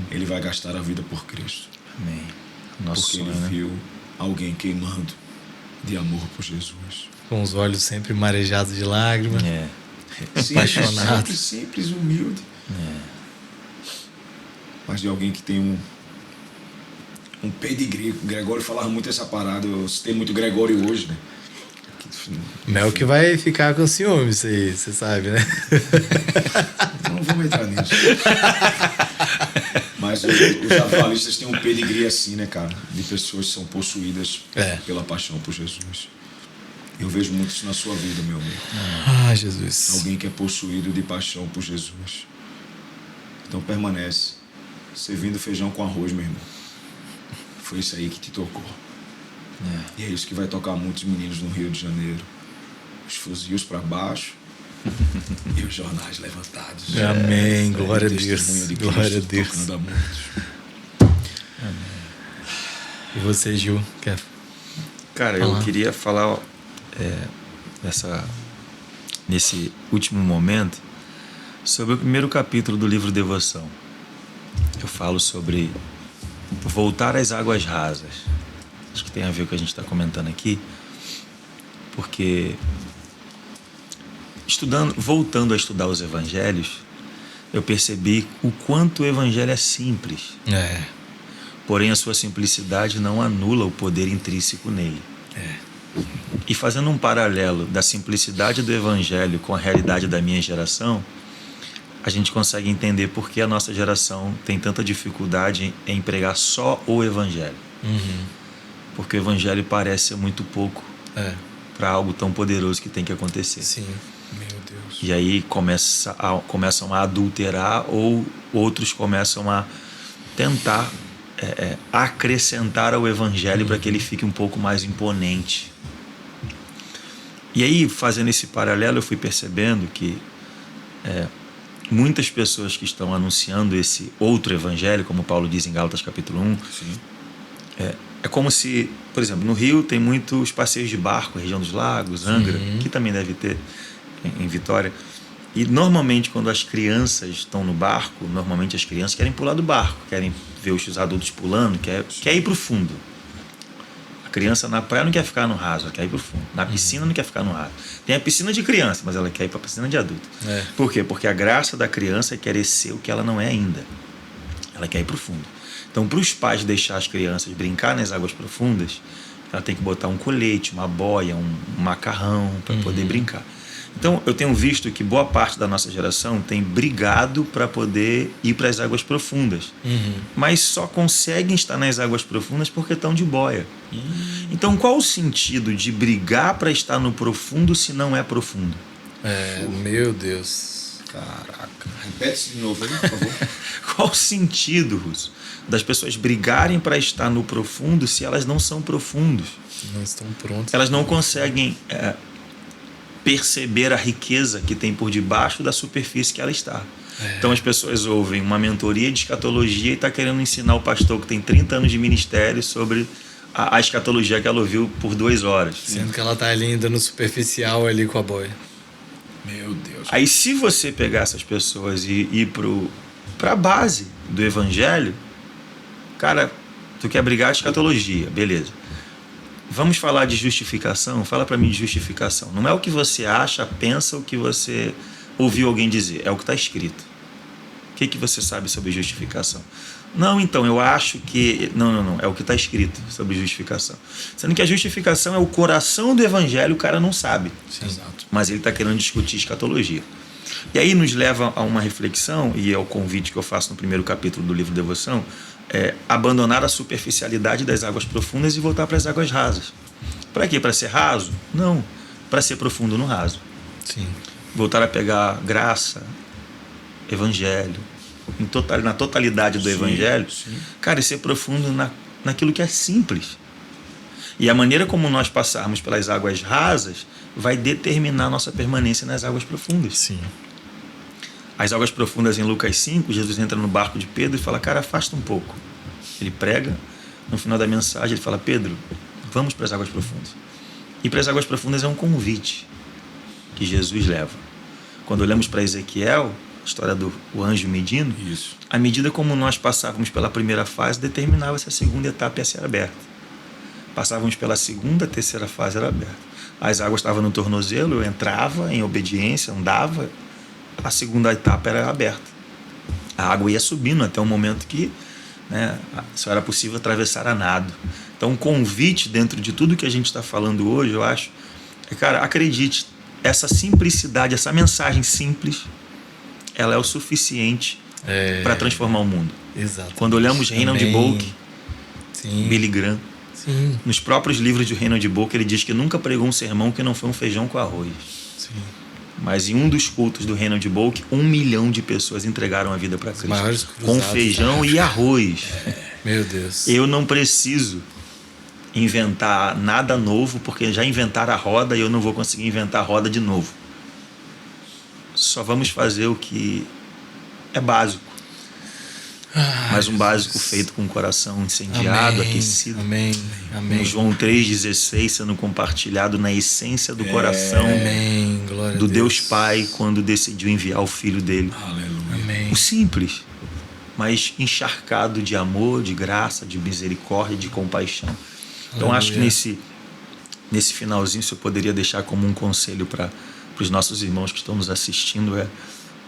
ele vai gastar a vida por Cristo. Amém. Nosso porque sonho, ele viu alguém queimando de amor por Jesus. Com os olhos sempre marejados de lágrimas. Apaixonado. Simples, humilde. Mas de alguém que tem um pedigree. O Gregório falava muito essa parada. Eu citei muito Gregório hoje, né? Mel que vai ficar com ciúme, isso aí, você sabe, né? Não vamos entrar nisso. Mas os avalistas têm um pedigree assim, né, cara? De pessoas que são possuídas pela paixão por Jesus. Eu vejo muito isso na sua vida, meu amigo. Jesus. Alguém que é possuído de paixão por Jesus. Então permanece servindo feijão com arroz, meu irmão. Foi isso aí que te tocou. E é isso que vai tocar muitos meninos no Rio de Janeiro. Os fuzis para baixo e os jornais levantados. Amém. Glória a Deus. De Glória a Deus. Tocando a muitos. Amém. E você, Gil? Quer Cara, eu queria falar nesse último momento sobre o primeiro capítulo do livro Devoção. Eu falo sobre voltar às águas rasas. Acho que tem a ver com o que a gente está comentando aqui, porque voltando a estudar os evangelhos, eu percebi o quanto o evangelho é simples. Porém, a sua simplicidade não anula o poder intrínseco nele. E fazendo um paralelo da simplicidade do evangelho com a realidade da minha geração, a gente consegue entender por que a nossa geração tem tanta dificuldade em pregar só o evangelho. Porque o evangelho parece ser muito pouco para algo tão poderoso que tem que acontecer. Sim, meu Deus. E aí começam a adulterar, ou outros começam a tentar acrescentar ao evangelho para que ele fique um pouco mais imponente. E aí, fazendo esse paralelo, eu fui percebendo que muitas pessoas que estão anunciando esse outro evangelho, como Paulo diz em Gálatas capítulo 1, é como se, por exemplo, no Rio tem muitos passeios de barco, região dos lagos, Angra, que também deve ter em Vitória. E normalmente quando as crianças estão no barco, normalmente as crianças querem pular do barco, querem ver os adultos pulando, quer ir para o fundo. A criança na praia não quer ficar no raso, ela quer ir para o fundo. Na piscina não quer ficar no raso. Tem a piscina de criança, mas ela quer ir para a piscina de adulto. Por quê? Porque a graça da criança é querer ser o que ela não é ainda. Ela quer ir para o fundo. Então, para os pais deixar as crianças brincar nas águas profundas, Ela tem que botar um colete, uma boia, um macarrão para poder brincar. Então, eu tenho visto que boa parte da nossa geração tem brigado para poder ir para as águas profundas. Mas só conseguem estar nas águas profundas porque estão de boia. Então, qual o sentido de brigar para estar no profundo se não é profundo? Meu Deus. Caraca. Repete isso de novo aí, por favor. Qual o sentido, Russo, das pessoas brigarem para estar no profundo se elas não são profundos? Não estão prontos. Elas não conseguem perceber a riqueza que tem por debaixo da superfície que ela está. Então as pessoas ouvem uma mentoria de escatologia e está querendo ensinar o pastor que tem 30 anos de ministério sobre a escatologia que ela ouviu por 2 horas. Sendo que ela está ali ainda no superficial ali com a boia. Meu Deus. Aí se você pegar essas pessoas e ir para a base do evangelho, cara, tu quer brigar de escatologia, beleza. Vamos falar de justificação? Fala para mim de justificação. Não é o que você acha, pensa, o que você ouviu alguém dizer. É o que está escrito. O que você sabe sobre justificação? Não, então, eu acho que... Não. É o que está escrito sobre justificação. Sendo que a justificação é o coração do evangelho, o cara não sabe. Sim. Exato. Mas ele está querendo discutir escatologia. E aí nos leva a uma reflexão, e é o convite que eu faço no primeiro capítulo do livro Devoção, abandonar a superficialidade das águas profundas e voltar para as águas rasas. Para quê? Para ser raso? Não. Para ser profundo no raso. Sim. Voltar a pegar graça, evangelho, na totalidade do evangelho. Sim. Cara, e ser profundo naquilo que é simples. E a maneira como nós passarmos pelas águas rasas vai determinar nossa permanência nas águas profundas. Sim. As águas profundas em Lucas 5, Jesus entra no barco de Pedro e fala, cara, afasta um pouco. Ele prega, no final da mensagem ele fala, Pedro, vamos para as águas profundas. E para as águas profundas é um convite que Jesus leva. Quando olhamos para Ezequiel, a história do anjo medindo, Isso. à medida como nós passávamos pela primeira fase, determinava se a segunda etapa ia ser aberta. Passávamos pela segunda, a terceira fase era aberta. As águas estavam no tornozelo, eu entrava em obediência, andava, a segunda etapa era aberta. A água ia subindo até o momento que só era possível atravessar a nado. Então, um convite dentro de tudo que a gente está falando hoje, eu acho, cara, acredite, essa simplicidade, essa mensagem simples, ela é o suficiente para transformar o mundo. Exato. Quando olhamos Reinhard Bonnke, Billy Graham, nos próprios livros de Reinhard Bonnke, ele diz que nunca pregou um sermão que não foi um feijão com arroz. Sim. Mas em um dos cultos do Reinhard Bonnke, 1 milhão de pessoas entregaram a vida para Cristo. Com feijão e arroz. Meu Deus. Eu não preciso inventar nada novo, porque já inventaram a roda e eu não vou conseguir inventar a roda de novo. Só vamos fazer o que é básico. Mas um básico feito com o coração incendiado, aquecido. Amém. Com João 3,16 sendo compartilhado na essência do coração do Deus Pai quando decidiu enviar o Filho dele. Aleluia. Amém. O simples, mas encharcado de amor, de graça, de misericórdia, de compaixão. Então acho que nesse finalzinho, se eu poderia deixar como um conselho para os nossos irmãos que estão nos assistindo,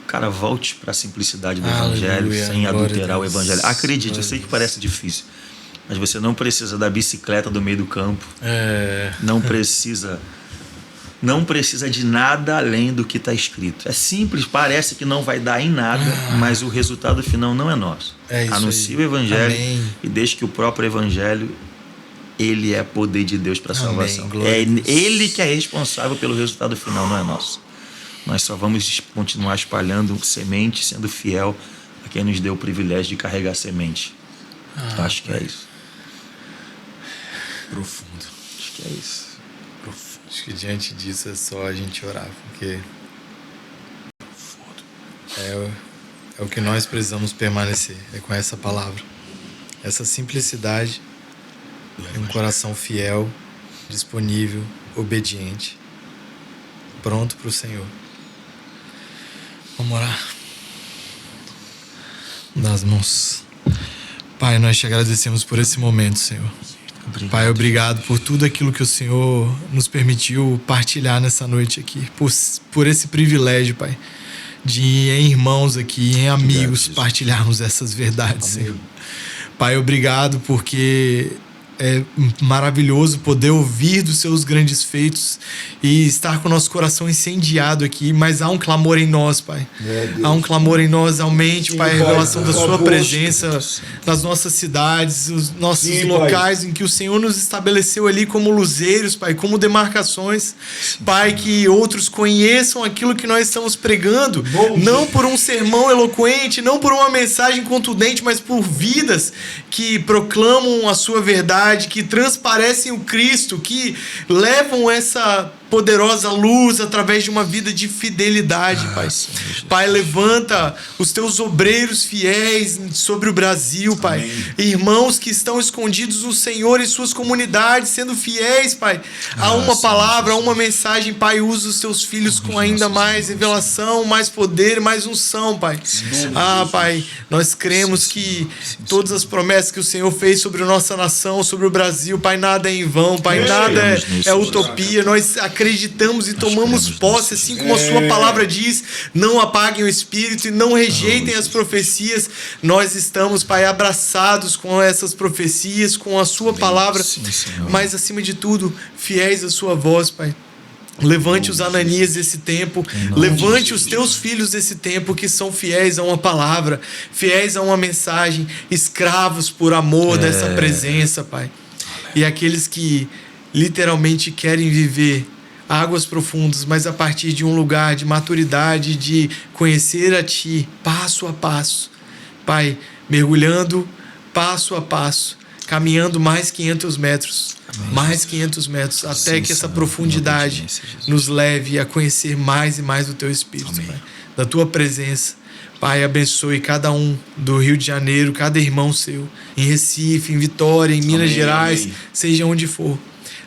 cara, volte para a simplicidade do Evangelho, sem adulterar o Evangelho. Acredite, eu sei que parece difícil, mas você não precisa da bicicleta do meio do campo. Não precisa de nada além do que está escrito. É simples, parece que não vai dar em nada, mas o resultado final não é nosso. Anuncie o Evangelho e deixe que o próprio Evangelho, ele é poder de Deus para a salvação. É ele que é responsável pelo resultado final, não é nosso. Nós só vamos continuar espalhando semente, sendo fiel a quem nos deu o privilégio de carregar semente. Acho que é isso. Profundo. Acho que é isso. Profundo. Acho que diante disso é só a gente orar, porque é o que nós precisamos permanecer, é com essa palavra. Essa simplicidade, um coração fiel, disponível, obediente, pronto para o Senhor. Vamos orar. Das mãos. Pai, nós te agradecemos por esse momento, Senhor. Obrigado. Pai, obrigado por tudo aquilo que o Senhor nos permitiu partilhar nessa noite aqui. Por esse privilégio, Pai, de em irmãos aqui, em amigos, partilharmos essas verdades, Senhor. Pai, obrigado porque é maravilhoso poder ouvir dos seus grandes feitos e estar com o nosso coração incendiado aqui, mas há um clamor em nós, Pai. Há um clamor em nós, aumente, Pai, a revelação da sua presença nas nossas cidades, os nossos locais em que o Senhor nos estabeleceu ali como luzeiros, Pai, como demarcações. Pai, que outros conheçam aquilo que nós estamos pregando, não por um sermão eloquente, não por uma mensagem contundente, mas por vidas que proclamam a sua verdade, que transparecem o Cristo, que levam essa poderosa luz através de uma vida de fidelidade, Pai. Pai, levanta os teus obreiros fiéis sobre o Brasil, Pai. Amém. Irmãos que estão escondidos no Senhor em suas comunidades, sendo fiéis, Pai, a uma palavra, a uma mensagem, Pai. Usa os teus filhos com ainda mais revelação, mais poder, mais unção, Pai. Pai, nós cremos que todas as promessas que o Senhor fez sobre a nossa nação, sobre o Brasil, Pai, nada é em vão, Pai, nada é utopia. Nós acreditamos e tomamos posse, assim como a sua palavra diz, não apaguem o espírito e não rejeitem as profecias. Nós estamos, Pai, abraçados com essas profecias, com a sua palavra, mas acima de tudo, fiéis à sua voz, Pai. Levante os Ananias desse tempo, levante os teus filhos desse tempo que são fiéis a uma palavra, fiéis a uma mensagem, escravos por amor dessa presença, Pai. E aqueles que literalmente querem viver águas profundas, mas a partir de um lugar de maturidade, de conhecer a Ti, passo a passo. Pai, mergulhando passo a passo, caminhando mais 500 metros, mais 500 metros, até que essa profundidade nos leve a conhecer mais e mais o Teu Espírito, Pai, da Tua presença. Pai, abençoe cada um do Rio de Janeiro, cada irmão seu, em Recife, em Vitória, em Minas Gerais, seja onde for.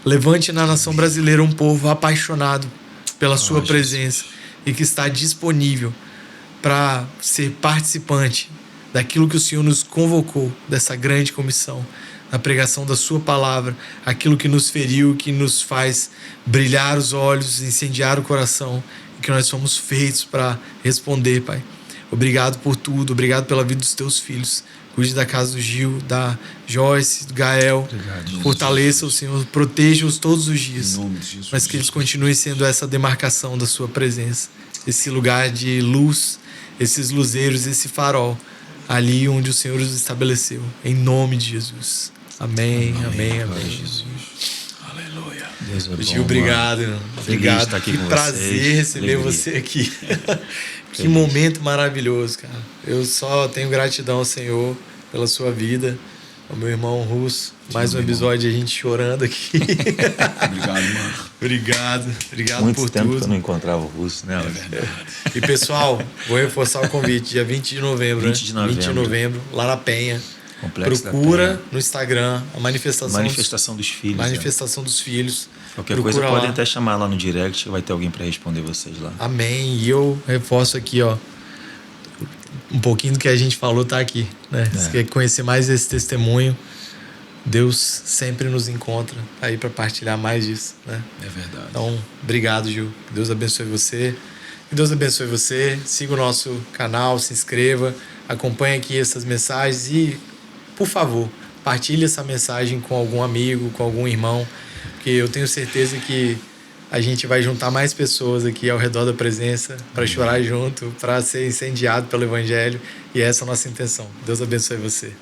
Levante na nação brasileira um povo apaixonado pela sua presença e que está disponível para ser participante daquilo que o Senhor nos convocou, dessa grande comissão, na pregação da sua palavra, aquilo que nos feriu, que nos faz brilhar os olhos, incendiar o coração, e que nós somos feitos para responder, Pai. Obrigado por tudo, obrigado pela vida dos teus filhos. Cuide da casa do Gil, da Joyce, do Gael. Fortaleça o Senhor, proteja-os todos os dias. Mas que eles continuem sendo essa demarcação da sua presença. Esse lugar de luz, esses luzeiros, esse farol, ali onde o Senhor os estabeleceu. Em nome de Jesus. Amém, amém, amém. Jesus. Aleluia. Deus é bom, Gil, obrigado. Mano. Obrigado. Estar aqui que com prazer receber você aqui. Que momento maravilhoso, cara. Eu só tenho gratidão ao Senhor pela sua vida, ao meu irmão Russo. Mais um episódio de a gente chorando aqui. Obrigado, mano. Obrigado muito por tempo tudo. Que eu não encontrava o Russo, né? É verdade. E pessoal, vou reforçar o convite, dia 20 de novembro. 20 de novembro. 20 de novembro, lá na Penha. Complexo Procura da Penha. No Instagram a manifestação dos filhos. Manifestação dos filhos. Qualquer Procura coisa podem lá. até chamar lá no direct, vai ter alguém para responder vocês lá. Amém. E eu reforço aqui, ó, um pouquinho do que a gente falou tá aqui, né? Se quer conhecer mais esse testemunho, Deus sempre nos encontra aí para partilhar mais disso, né? É verdade. Então, obrigado, Gil. Que Deus abençoe você. Que Deus abençoe você. Siga o nosso canal, se inscreva, acompanhe aqui essas mensagens e, por favor, partilhe essa mensagem com algum amigo, com algum irmão, porque eu tenho certeza que a gente vai juntar mais pessoas aqui ao redor da presença para chorar junto, para ser incendiado pelo Evangelho, e essa é a nossa intenção. Deus abençoe você.